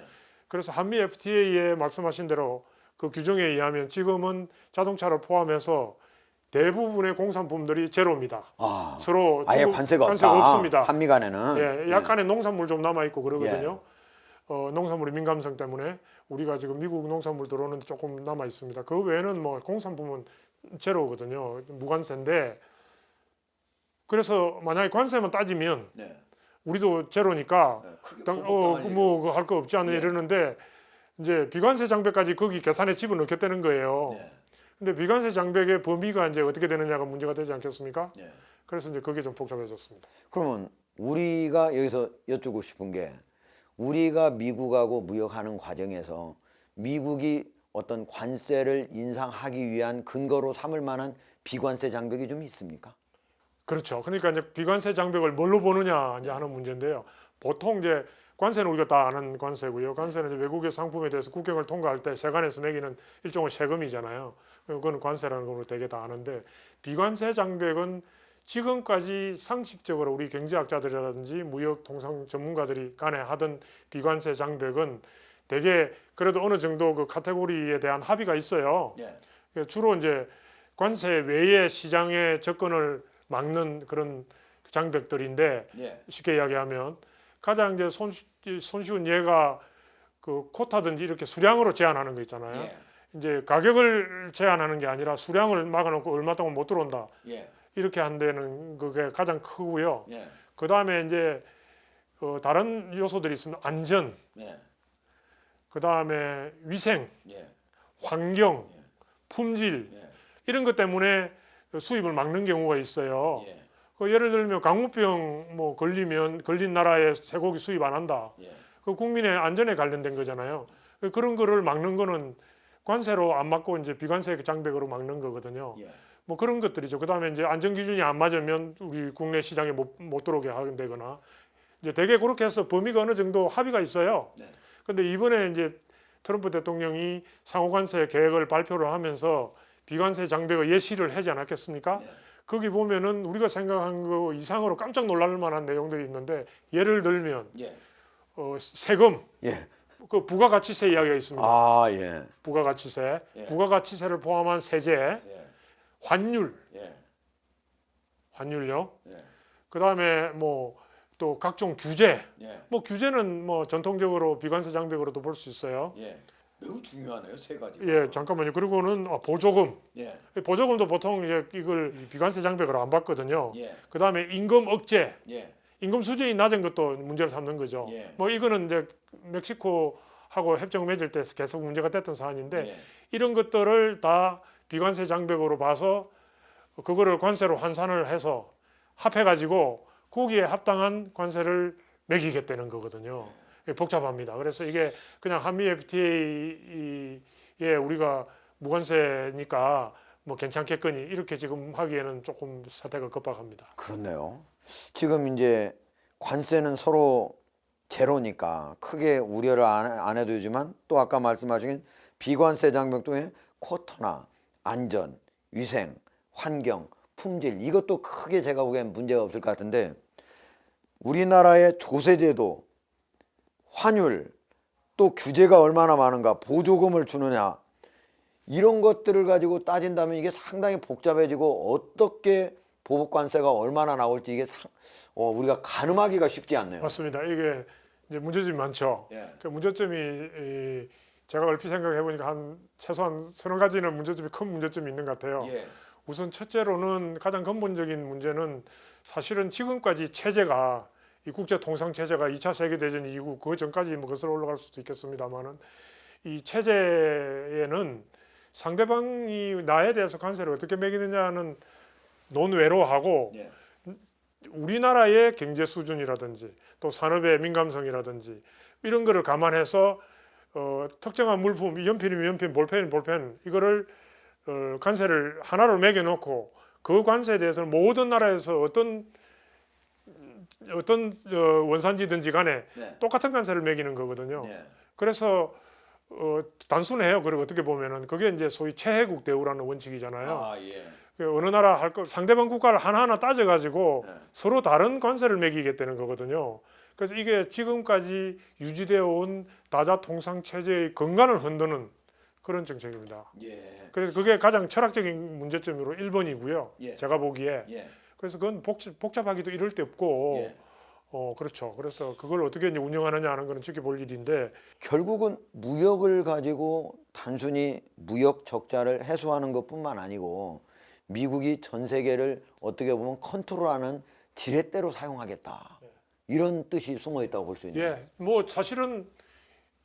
그래서 한미 FTA에 말씀하신 대로 그 규정에 의하면 지금은 자동차를 포함해서 대부분의 공산품들이 제로입니다. 서로 아예 관세가 없다. 없습니다. 한미 간에는. 예, 약간의 농산물 좀 남아 있고 그러거든요. 농산물의 민감성 때문에 우리가 지금 미국 농산물 들어오는데 조금 남아 있습니다. 그 외에는 뭐 공산품은 제로거든요. 무관세인데, 그래서 만약에 관세만 따지면 우리도 제로니까 보복당할 뭐 할 거 없지 않느냐 예. 이러는데 이제 비관세 장벽까지 거기 계산에 집어넣겠다는 거예요. 예. 근데 비관세 장벽의 범위가 이제 어떻게 되느냐가 문제가 되지 않겠습니까? 예. 그래서 이제 그게 좀 복잡해졌습니다. 그러면 우리가 여기서 여쭙고 싶은 게 우리가 미국하고 무역하는 과정에서 미국이 어떤 관세를 인상하기 위한 근거로 삼을 만한 비관세 장벽이 좀 있습니까? 그렇죠. 그러니까 이제 비관세 장벽을 뭘로 보느냐 이제 하는 문제인데요. 보통 이제 관세는 우리가 다 아는 관세고요. 관세는 이제 외국의 상품에 대해서 국경을 통과할 때 세관에서 매기는 일종의 세금이잖아요. 그거는 관세라는 걸로 되게 다 아는데 비관세 장벽은 지금까지 상식적으로 우리 경제학자들이라든지 무역 통상 전문가들이 간에 하던 비관세 장벽은 되게 그래도 어느 정도 그 카테고리에 대한 합의가 있어요. 예. 주로 이제 관세 외의 시장의 접근을 막는 그런 장벽들인데 예. 쉽게 이야기하면 가장 이제 손쉬운 예가 그 쿼타든지 이렇게 수량으로 제한하는 거 있잖아요. 예. 이제 가격을 제한하는 게 아니라 수량을 막아놓고 얼마 동안 못 들어온다. 예. 이렇게 한다는 그게 가장 크고요. 예. 그 다음에 이제 다른 요소들이 있습니다. 안전, 예. 그 다음에 위생, 예. 환경, 품질 예. 이런 것 때문에 수입을 막는 경우가 있어요. 예. 예를 들면 강우병 뭐 걸린 나라에 쇠고기 수입 안 한다. 예. 그 국민의 안전에 관련된 거잖아요. 그런 거를 막는 거는 관세로 안 막고 이제 비관세 장벽으로 막는 거거든요. 예. 뭐 그런 것들이죠. 그다음에 이제 안전 기준이 안 맞으면 우리 국내 시장에 못 들어오게 하거나 이제 대개 그렇게 해서 범위가 어느 정도 합의가 있어요. 네. 근데 이번에 이제 트럼프 대통령이 상호관세 계획을 발표를 하면서 비관세 장벽의 예시를 하지 않았겠습니까? 네. 거기 보면은 우리가 생각한 거 이상으로 깜짝 놀랄 만한 내용들이 있는데 예를 들면 예. 세금, 예. 그 부가가치세 이야기가 있습니다. 아, 예. 부가가치세, 예. 부가가치세를 포함한 세제, 예. 환율, 예. 환율요. 예. 그 다음에 뭐 또 각종 규제, 예. 뭐 규제는 뭐 전통적으로 비관세 장벽으로도 볼 수 있어요. 예. 매우 중요하네요. 세 가지. 예, 잠깐만요. 그리고는 보조금. 예. 보조금도 보통 이제 이걸 비관세 장벽으로 안 받거든요. 예. 그 다음에 임금 억제, 예. 임금 수준이 낮은 것도 문제를 삼는 거죠. 예. 뭐 이거는 이제 멕시코하고 협정 맺을 때 계속 문제가 됐던 사안인데 예. 이런 것들을 다 비관세 장벽으로 봐서 그거를 관세로 환산을 해서 합해가지고 거기에 합당한 관세를 매기겠다는 거거든요. 복잡합니다. 그래서 이게 그냥 한미 FTA에 우리가 무관세니까 뭐 괜찮겠거니 이렇게 지금 하기에는 조금 사태가 급박합니다. 그렇네요. 지금 이제 관세는 서로 제로니까 크게 우려를 안 해도 되지만 또 아까 말씀하신 비관세 장벽 등의 쿼터나 안전, 위생, 환경, 품질 이것도 크게 제가 보기엔 문제가 없을 것 같은데 우리나라의 조세제도, 환율, 또 규제가 얼마나 많은가, 보조금을 주느냐 이런 것들을 가지고 따진다면 이게 상당히 복잡해지고 어떻게 보복관세가 얼마나 나올지 이게 우리가 가늠하기가 쉽지 않네요. 맞습니다. 이게 이제 문제점이 많죠. 예. 그 문제점이 제가 얼핏 생각해 보니까 한 최소한 30가지는 문제점이 큰 문제점이 있는 것 같아요. 예. 우선 첫째로는 가장 근본적인 문제는 사실은 지금까지 체제가 이 국제 통상 체제가 2차 세계 대전 이후 그 전까지 뭐 거슬러 올라갈 수도 있겠습니다만은 이 체제에는 상대방이 나에 대해서 관세를 어떻게 매기느냐는 논외로 하고 예. 우리나라의 경제 수준이라든지 또 산업의 민감성이라든지 이런 거를 감안해서 특정한 물품, 연필이면 연필, 볼펜이면 볼펜 이거를 관세를 하나로 매겨놓고 그 관세에 대해서는 모든 나라에서 어떤 원산지든지 간에 네. 똑같은 관세를 매기는 거거든요. 예. 그래서 단순해요. 그리고 어떻게 보면은 그게 이제 소위 최혜국 대우라는 원칙이잖아요. 아, 예. 어느 나라 할 거 상대방 국가를 하나하나 따져가지고 네. 서로 다른 관세를 매기겠다는 거거든요. 그래서 이게 지금까지 유지되어 온 다자통상 체제의 근간을 흔드는 그런 정책입니다. 예. 그래서 그게 가장 철학적인 문제점으로 1번이고요. 예. 제가 보기에. 예. 그래서 그건 복잡하기도 이럴 데 없고 예. 그렇죠. 그래서 그걸 어떻게 이제 운영하느냐 하는 거는 지켜볼 일인데 결국은 무역을 가지고 단순히 무역 적자를 해소하는 것뿐만 아니고 미국이 전 세계를 어떻게 보면 컨트롤하는 지렛대로 사용하겠다. 이런 뜻이 숨어 있다고 볼 수 있네요. 예, 뭐 사실은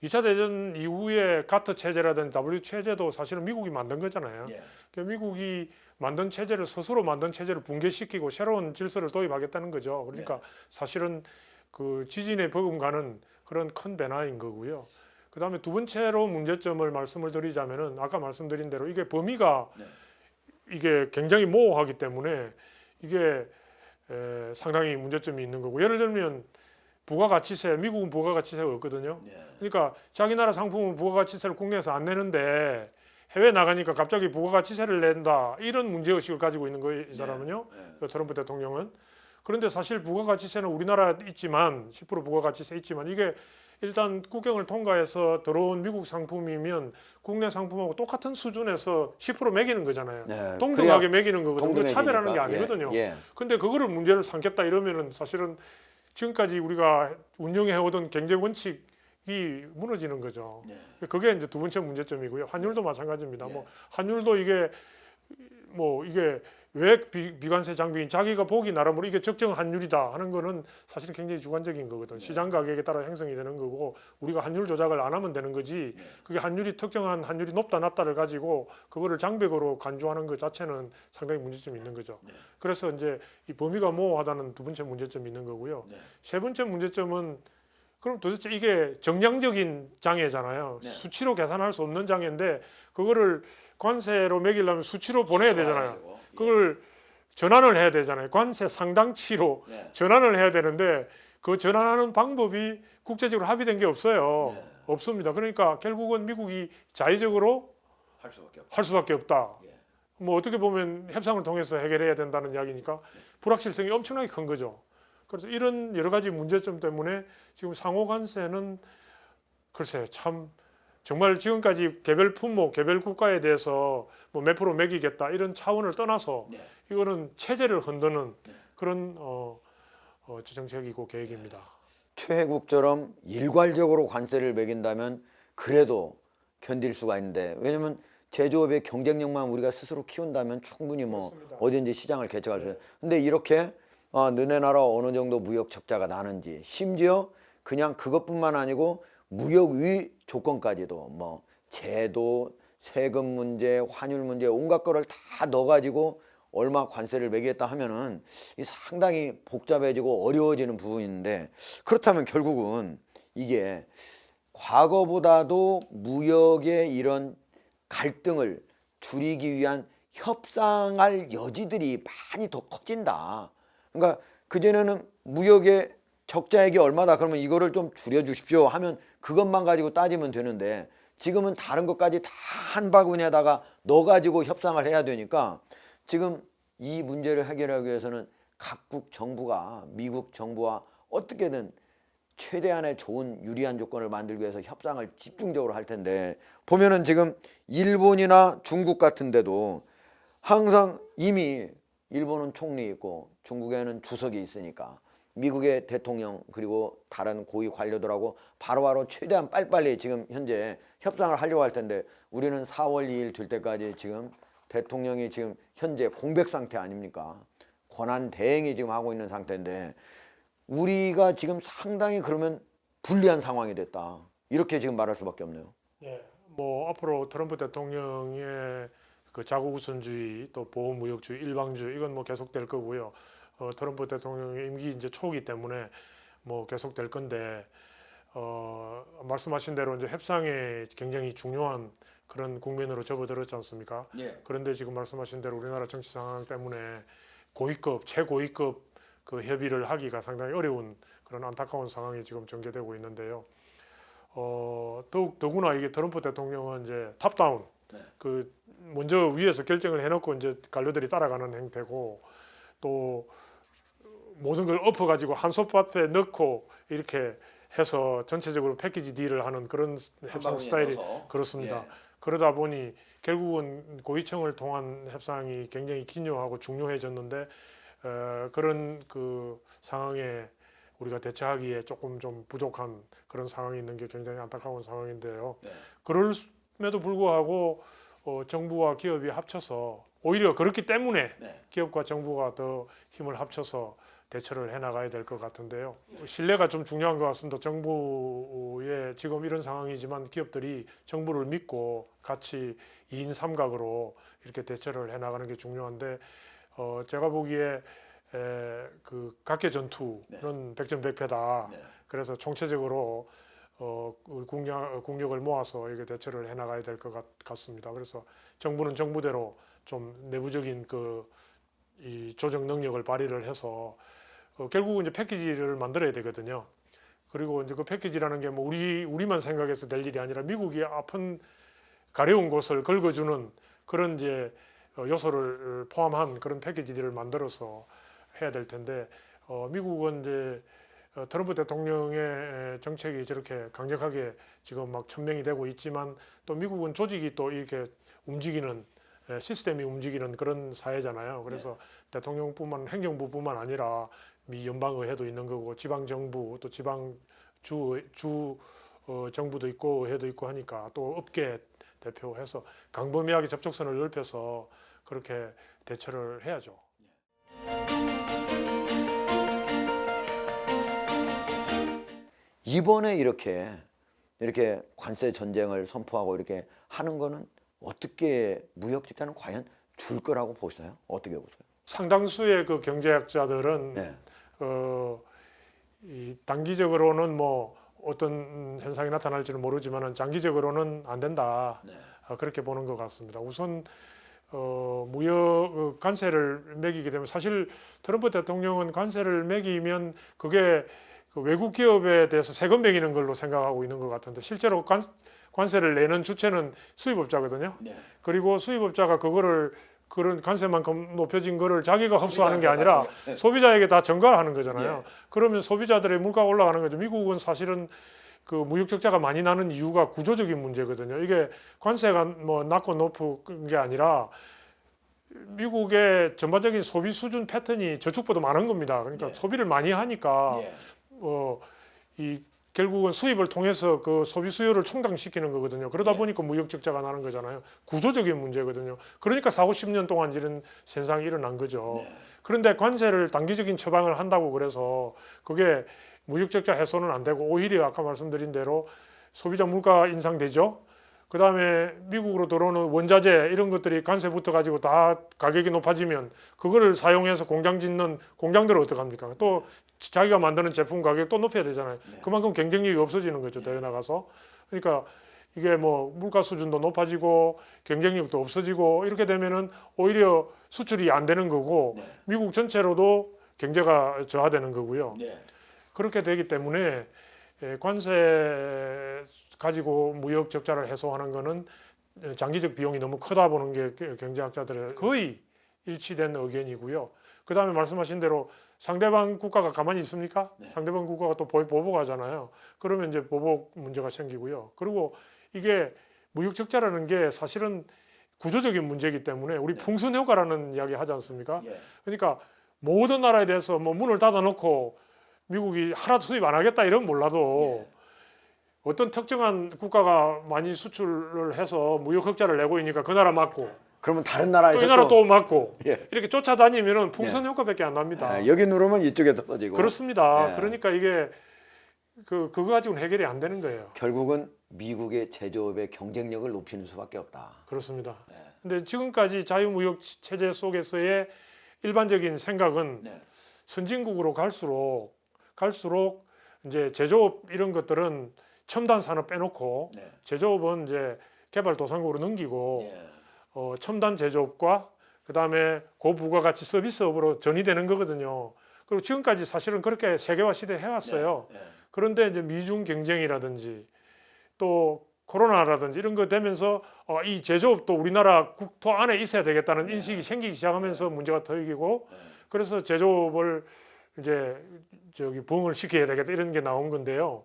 2차 대전 이후에 가트 체제라든지 W 체제도 사실은 미국이 만든 거잖아요. 예. 그러니까 미국이 만든 체제를 스스로 만든 체제를 붕괴시키고 새로운 질서를 도입하겠다는 거죠. 그러니까 사실은 그 지진에 버금가는 그런 큰 변화인 거고요. 그다음에 두 번째로 문제점을 말씀을 드리자면은 아까 말씀드린 대로 이게 범위가 이게 굉장히 모호하기 때문에 이게 상당히 문제점이 있는 거고, 예를 들면 부가가치세, 미국은 부가가치세가 없거든요. 그러니까 자기 나라 상품은 부가가치세를 국내에서 안 내는데 해외 나가니까 갑자기 부가가치세를 낸다, 이런 문제의식을 가지고 있는 거예요, 이 사람은요. 그 트럼프 대통령은. 그런데 사실 부가가치세는 우리나라 있지만 10% 부가가치세 있지만 이게 일단 국경을 통과해서 들어온 미국 상품이면 국내 상품하고 똑같은 수준에서 10% 매기는 거잖아요. 네, 동등하게 그래야 매기는 거거든요. 동등해지니까. 차별하는 게 아니거든요. 예. 근데 그거를 문제를 삼겠다 이러면은 사실은 지금까지 우리가 운영해 오던 경제 원칙이 무너지는 거죠. 그게 이제 두 번째 문제점이고요. 환율도 마찬가지입니다. 뭐 환율도 이게 왜 비관세 장비인 자기가 보기 나름으로 이게 적정 환율이다 하는 거는 사실은 굉장히 주관적인 거거든. 시장 가격에 따라 형성이 되는 거고 우리가 환율 조작을 안 하면 되는 거지. 그게 환율이 특정한 환율이 높다 낮다를 가지고 그거를 장벽으로 간주하는 것 자체는 상당히 문제점이 있는 거죠. 그래서 이제 이 범위가 모호하다는 두 번째 문제점이 있는 거고요. 세 번째 문제점은 그럼 도대체 이게 정량적인 장애잖아요. 수치로 계산할 수 없는 장애인데 그거를 관세로 매기려면 수치로 보내야 되잖아요. 그걸 전환을 해야 되잖아요. 관세 상당치로 전환을 해야 되는데 그 전환하는 방법이 국제적으로 합의된 게 없어요. 없습니다. 그러니까 결국은 미국이 자의적으로 할 수밖에 없다. 뭐 어떻게 보면 협상을 통해서 해결해야 된다는 이야기니까 불확실성이 엄청나게 큰 거죠. 그래서 이런 여러 가지 문제점 때문에 지금 상호 관세는 글쎄 참 정말 지금까지 개별 품목, 개별 국가에 대해서 뭐 몇 프로 매기겠다 이런 차원을 떠나서 이거는 체제를 흔드는 그런 정책이고 계획입니다. 최혜국처럼 일괄적으로 관세를 매긴다면 그래도 견딜 수가 있는데, 왜냐면 제조업의 경쟁력만 우리가 스스로 키운다면 충분히 뭐 그렇습니다. 어디든지 시장을 개척할 수 있어요. 근데 이렇게 너네 나라 어느 정도 무역 적자가 나는지, 심지어 그냥 그것뿐만 아니고 무역 위 조건까지도 뭐 제도, 세금 문제, 환율 문제 온갖 거를 다 넣어가지고 얼마 관세를 매기겠다 하면은 이 상당히 복잡해지고 어려워지는 부분인데, 그렇다면 결국은 이게 과거보다도 무역의 이런 갈등을 줄이기 위한 협상할 여지들이 많이 더 커진다. 그러니까 그전에는 무역의 적자액이 얼마다 그러면 이거를 좀 줄여주십시오 하면 그것만 가지고 따지면 되는데, 지금은 다른 것까지 다 한 바구니에다가 넣어가지고 협상을 해야 되니까 지금 이 문제를 해결하기 위해서는 각국 정부가 미국 정부와 어떻게든 최대한의 좋은 유리한 조건을 만들기 위해서 협상을 집중적으로 할 텐데, 보면은 지금 일본이나 중국 같은 데도 항상 이미 일본은 총리 있고 중국에는 주석이 있으니까 미국의 대통령 그리고 다른 고위 관료들하고 바로바로 최대한 빨리빨리 지금 현재 협상을 하려고 할 텐데, 우리는 4월 2일 될 때까지 지금 대통령이 지금 현재 공백 상태 아닙니까? 권한 대행이 지금 하고 있는 상태인데 우리가 지금 상당히 그러면 불리한 상황이 됐다, 이렇게 지금 말할 수밖에 없네요. 예, 뭐 앞으로 트럼프 대통령의 그 자국 우선주의 또 보호무역주의, 일방주의 이건 뭐 계속될 거고요. 트럼프 대통령의 임기 이제 초기 때문에 뭐 계속될 건데 말씀하신 대로 이제 협상에 굉장히 중요한 그런 국면으로 접어들었지 않습니까? 그런데 지금 말씀하신 대로 우리나라 정치 상황 때문에 고위급, 최고위급 그 협의를 하기가 상당히 어려운 그런 안타까운 상황이 지금 전개되고 있는데요. 더구나 이게 트럼프 대통령은 이제 탑다운, 그 먼저 위에서 결정을 해놓고 이제 관료들이 따라가는 형태고, 또 모든 걸 엎어가지고 한 솥밥에 넣고 이렇게 해서 전체적으로 패키지 딜을 하는 그런 협상 스타일이 그렇습니다. 그러다 보니 결국은 고위층을 통한 협상이 굉장히 기묘하고 중요해졌는데 그런 그 상황에 우리가 대처하기에 조금 좀 부족한 그런 상황이 있는 게 굉장히 안타까운 상황인데요. 그럼에도 불구하고 정부와 기업이 합쳐서 오히려 그렇기 때문에 네. 기업과 정부가 더 힘을 합쳐서 대처를 해나가야 될 것 같은데요. 신뢰가 좀 중요한 것 같습니다. 정부의 지금 이런 상황이지만 기업들이 정부를 믿고 같이 2인 3각으로 이렇게 대처를 해나가는 게 중요한데 제가 보기에 그 각계 전투는 백전백패다. 네. 그래서 총체적으로 국력을 모아서 이게 대처를 해나가야 될 것 같습니다. 그래서 정부는 정부대로 좀 내부적인 이 조정 능력을 발휘를 해서 결국은 이제 패키지를 만들어야 되거든요. 그리고 이제 그 패키지라는 게 뭐 우리만 생각해서 될 일이 아니라 미국이 아픈 가려운 곳을 긁어주는 그런 이제 요소를 포함한 그런 패키지들을 만들어서 해야 될 텐데 미국은 이제 트럼프 대통령의 정책이 저렇게 강력하게 지금 막 천명이 되고 있지만 또 미국은 조직이 또 이렇게 움직이는 시스템이 움직이는 그런 사회잖아요. 그래서 대통령뿐만 행정부뿐만 아니라 미 연방의회도 있는 거고 지방 정부 또 지방 주 정부도 있고 의회도 있고 하니까 또 업계 대표해서 강범위하게 접촉선을 넓혀서 그렇게 대처를 해야죠. 이번에 이렇게 관세 전쟁을 선포하고 이렇게 하는 거는 어떻게 무역 적자는 과연 줄 거라고 보세요? 어떻게 보세요? 상당수의 그 경제학자들은 네. 이 단기적으로는 뭐 어떤 현상이 나타날지는 모르지만은 장기적으로는 안 된다. 네. 그렇게 보는 것 같습니다. 우선 무역 관세를 매기게 되면 사실 트럼프 대통령은 관세를 매기면 그게 그 외국 기업에 대해서 세금 매기는 걸로 생각하고 있는 것 같은데 실제로 관세를 내는 주체는 수입업자거든요. 네. 그리고 수입업자가 그런 관세만큼 높여진 거를 자기가 흡수하는 게 아니라 네. 소비자에게 다 전가하는 거잖아요. 예. 그러면 소비자들의 물가가 올라가는 거죠. 미국은 사실은 그 무역 적자가 많이 나는 이유가 구조적인 문제거든요. 이게 관세가 뭐 낮고 높은 게 아니라 미국의 전반적인 소비 수준 패턴이 저축보다 많은 겁니다. 그러니까 예. 소비를 많이 하니까 예. 이 결국은 수입을 통해서 그 소비 수요를 충당시키는 거거든요. 그러다 네. 보니까 무역 적자가 나는 거잖아요. 구조적인 문제거든요. 그러니까 4, 50년 동안 이런 현상이 일어난 거죠. 네. 그런데 관세를 단기적인 처방을 한다고 그래서 그게 무역 적자 해소는 안 되고 오히려 아까 말씀드린 대로 소비자 물가 인상되죠. 그다음에 미국으로 들어오는 원자재 이런 것들이 관세 붙어 가지고 다 가격이 높아지면 그거를 사용해서 공장 짓는 공장들은 어떡합니까? 또 자기가 만드는 제품 가격 또 높여야 되잖아요. 그만큼 경쟁력이 없어지는 거죠. 대회 나가서. 그러니까 이게 뭐 물가 수준도 높아지고 경쟁력도 없어지고 이렇게 되면은 오히려 수출이 안 되는 거고 네. 미국 전체로도 경제가 저하되는 거고요. 네. 그렇게 되기 때문에 관세 가지고 무역 적자를 해소하는 거는 장기적 비용이 너무 크다 보는 게 경제학자들의 거의 일치된 의견이고요. 그다음에 말씀하신 대로 상대방 국가가 가만히 있습니까? 네. 상대방 국가가 또 보복하잖아요. 그러면 이제 보복 문제가 생기고요. 그리고 이게 무역 적자라는 게 사실은 구조적인 문제이기 때문에 우리 풍선 효과라는 이야기 하지 않습니까? 예. 그러니까 모든 나라에 대해서 뭐 문을 닫아놓고 미국이 하나도 수입 안 하겠다 이런 몰라도 예. 어떤 특정한 국가가 많이 수출을 해서 무역 흑자를 내고 있으니까 그 나라 맞고 그러면 다른 또 나라에서 이 나라 또 맞고 예. 이렇게 쫓아다니면은 풍선 효과밖에 안 납니다. 아, 여기 누르면 이쪽에 터지고 그렇습니다. 예. 그러니까 이게 그거 가지고는 해결이 안 되는 거예요. 결국은 미국의 제조업의 경쟁력을 높이는 수밖에 없다. 그렇습니다. 네. 근데 지금까지 자유무역 체제 속에서의 일반적인 생각은 네. 선진국으로 갈수록 이제 제조업 이런 것들은 첨단 산업 빼놓고 네. 제조업은 이제 개발도상국으로 넘기고 예. 첨단 제조업과 그다음에 고부가가치 서비스업으로 전이되는 거거든요. 그리고 지금까지 사실은 그렇게 세계화 시대 해왔어요. 네. 그런데 이제 미중 경쟁이라든지 또 코로나라든지 이런 거 되면서 이 제조업도 우리나라 국토 안에 있어야 되겠다는 인식이 생기기 시작하면서 문제가 터지고 네. 그래서 제조업을 이제 부흥을 시켜야 되겠다 이런 게 나온 건데요.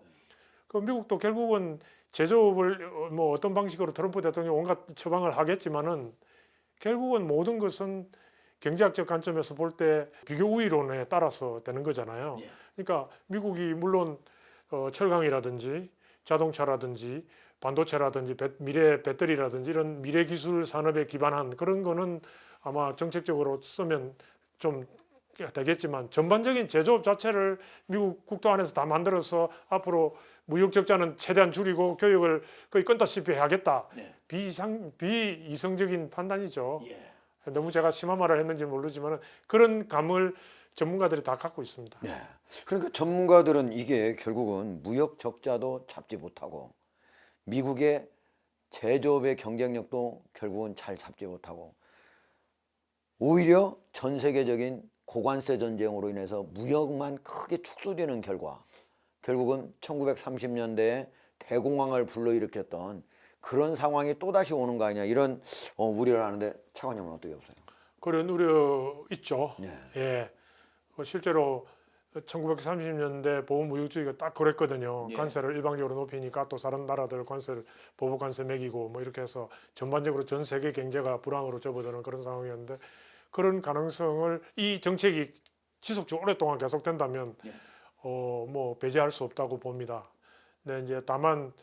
그 미국도 결국은 제조업을 뭐 어떤 방식으로 트럼프 대통령이 온갖 처방을 하겠지만은 결국은 모든 것은 경제학적 관점에서 볼 때 비교 우위론에 따라서 되는 거잖아요. 예. 그러니까 미국이 물론 철강이라든지 자동차라든지 반도체라든지 미래 배터리라든지 이런 미래 기술 산업에 기반한 그런 거는 아마 정책적으로 쓰면 좀 되겠지만 전반적인 제조업 자체를 미국 국토 안에서 다 만들어서 앞으로 무역 적자는 최대한 줄이고 교육을 거의 끊다시피 해야겠다. 네. 비이성적인 판단이죠. 예. 너무 제가 심한 말을 했는지 모르지만 그런 감을 전문가들이 다 갖고 있습니다. 네. 그러니까 전문가들은 이게 결국은 무역 적자도 잡지 못하고 미국의 제조업의 경쟁력도 결국은 잘 잡지 못하고 오히려 전 세계적인 고관세 전쟁으로 인해서 무역만 크게 축소되는 결과 결국은 1930년대에 대공황을 불러일으켰던 그런 상황이 또다시 오는 거 아니냐 이런 우려를 하는데 차관님은 어떻게 보세요? 그런 우려 있죠. 네. 예. 실제로 1930년대 보호무역주의가 딱 그랬거든요. 예. 관세를 일방적으로 높이니까 또 다른 나라들 관세를 보복관세 매기고 뭐 이렇게 해서 전반적으로 전 세계 경제가 불황으로 접어드는 그런 상황이었는데 그런 가능성을 이 정책이 지속적으로 오랫동안 계속된다면 예. 뭐 배제할 수 없다고 봅니다. 네, 이제 다만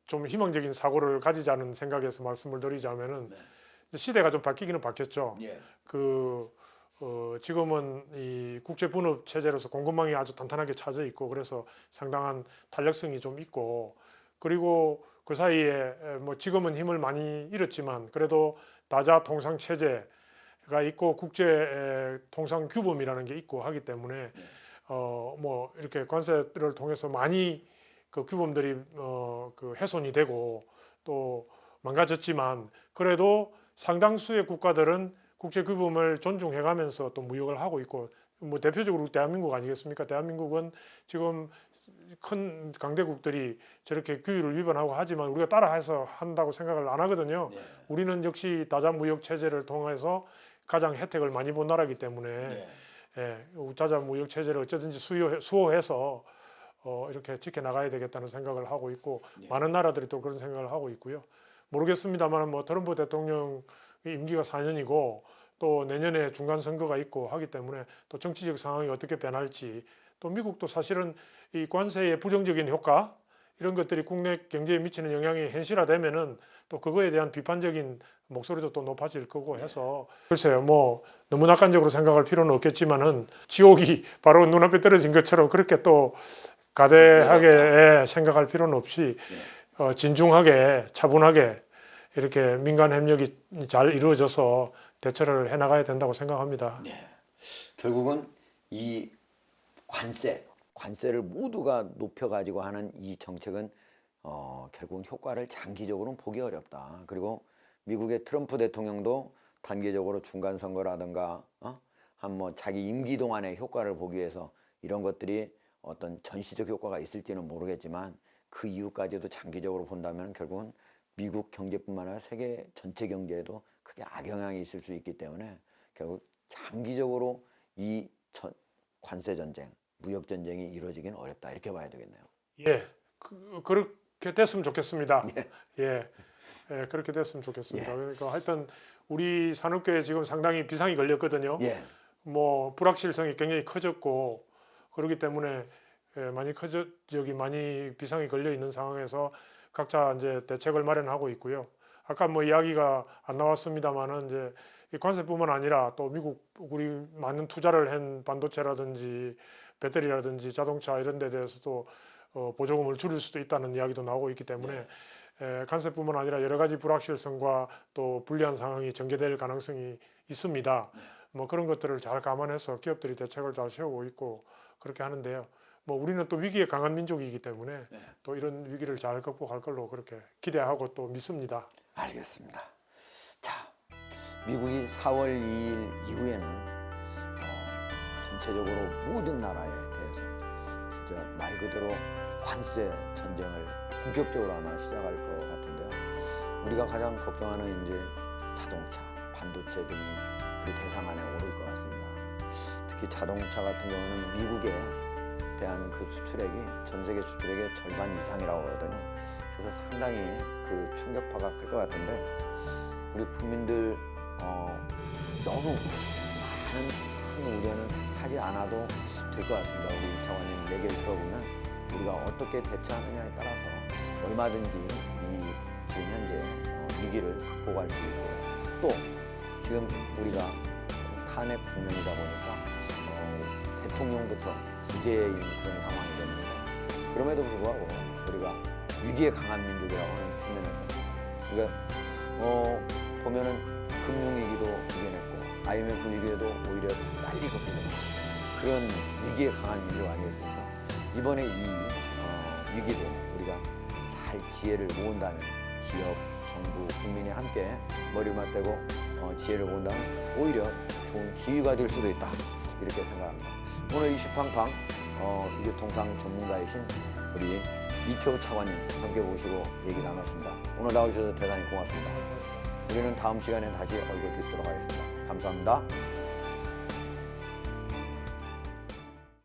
좀 희망적인 사고를 가지자는 생각에서 말씀을 드리자면은 네. 시대가 좀 바뀌기는 바뀌었죠. 예. 지금은 이 국제 분업 체제로서 공급망이 아주 탄탄하게 차져 있고 그래서 상당한 탄력성이 좀 있고 그리고 그 사이에 뭐 지금은 힘을 많이 잃었지만 그래도 다자 통상 체제가 있고 국제 통상 규범이라는 게 있고 하기 때문에 뭐 이렇게 관세를 통해서 많이 그 규범들이 그 훼손이 되고 또 망가졌지만 그래도 상당수의 국가들은 국제 규범을 존중해가면서 또 무역을 하고 있고 뭐 대표적으로 대한민국 아니겠습니까? 대한민국은 지금 큰 강대국들이 저렇게 규율을 위반하고 하지만 우리가 따라해서 한다고 생각을 안 하거든요. 네. 우리는 역시 다자 무역 체제를 통해서 가장 혜택을 많이 본 나라이기 때문에 네. 예, 다자 무역 체제를 어쩌든지 수호해서 이렇게 지켜나가야 되겠다는 생각을 하고 있고 네. 많은 나라들이 또 그런 생각을 하고 있고요. 모르겠습니다만 뭐 트럼프 대통령 임기가 4년이고 또 내년에 중간 선거가 있고 하기 때문에 또 정치적 상황이 어떻게 변할지 또 미국도 사실은 이 관세의 부정적인 효과 이런 것들이 국내 경제에 미치는 영향이 현실화되면은 또 그거에 대한 비판적인 목소리도 또 높아질 거고 해서 글쎄요 뭐 너무 낙관적으로 생각할 필요는 없겠지만은 지옥이 바로 눈앞에 떨어진 것처럼 그렇게 또 가대하게 생각할 필요는 없이 진중하게 차분하게 이렇게 민간 협력이 잘 이루어져서 대처를 해나가야 된다고 생각합니다. 네. 결국은 이 관세를 모두가 높여가지고 하는 이 정책은 결국은 효과를 장기적으로는 보기 어렵다. 그리고 미국의 트럼프 대통령도 단기적으로 중간 선거라든가 한 뭐 자기 임기 동안의 효과를 보기 위해서 이런 것들이 어떤 전시적 효과가 있을지는 모르겠지만 그 이후까지도 장기적으로 본다면 결국은 미국 경제뿐만 아니라 세계 전체 경제에도 크게 악영향이 있을 수 있기 때문에 결국 장기적으로 이 관세 전쟁, 무역 전쟁이 이루어지기는 어렵다 이렇게 봐야 되겠네요. 예, 그렇게 됐으면 좋겠습니다. 예, 그렇게 됐으면 좋겠습니다. 그러니까 하여튼 우리 산업계에 지금 상당히 비상이 걸렸거든요. 예. 뭐 불확실성이 굉장히 커졌고 그렇기 때문에 많이 비상이 걸려 있는 상황에서 각자 이제 대책을 마련하고 있고요. 아까 뭐 이야기가 안 나왔습니다만은 이제 이 관세뿐만 아니라 또 미국 우리 많은 투자를 한 반도체라든지 배터리라든지 자동차 이런 데 대해서도 보조금을 줄일 수도 있다는 이야기도 나오고 있기 때문에 관세뿐만 아니라 여러 가지 불확실성과 또 불리한 상황이 전개될 가능성이 있습니다. 뭐 그런 것들을 잘 감안해서 기업들이 대책을 잘 세우고 있고 그렇게 하는데요. 뭐 우리는 또 위기에 강한 민족이기 때문에 또 이런 위기를 잘 극복할 걸로 그렇게 기대하고 또 믿습니다. 알겠습니다. 자, 미국이 4월 2일 이후에는 전체적으로 모든 나라에 대해서 진짜 말 그대로 관세 전쟁을 본격적으로 아마 시작할 것 같은데요. 우리가 가장 걱정하는 이제 자동차, 반도체 등이 그 대상 안에 오를 것 같습니다. 특히 자동차 같은 경우는 미국에 대한 그 수출액이 전 세계 수출액의 절반 이상이라고 하거든요. 그래서 상당히 그 충격파가 클 것 같은데 우리 국민들 너무 많은 큰 우려는 하지 않아도 될 것 같습니다. 우리 차관님 얘기를 들어보면 우리가 어떻게 대처하느냐에 따라서 얼마든지 이 지금 현재 위기를 극복할 수 있고 또 지금 우리가 탄핵 국면이다 보니까 대통령부터 부재인 그런 상황이 됐는데 그럼에도 불구하고 우리가 위기에 강한 민족이라고 하는 측면에서 그러니까 보면은 금융위기도 이겨냈고 IMF 위기에도 오히려 빨리 극복했고 그런 위기에 강한 민족 아니겠습니까? 이번에 이 위기도 우리가 잘 지혜를 모은다면 기업, 정부, 국민이 함께 머리를 맞대고 지혜를 모은다면 오히려 좋은 기회가 될 수도 있다 이렇게 생각합니다. 오늘 이슈팡팡 이교통상 전문가이신 우리 이태호 차관님 함께 모시고 얘기 나눴습니다. 오늘 나오셔서 대단히 고맙습니다. 우리는 다음 시간에 다시 얼굴 뵙도록 하겠습니다. 감사합니다.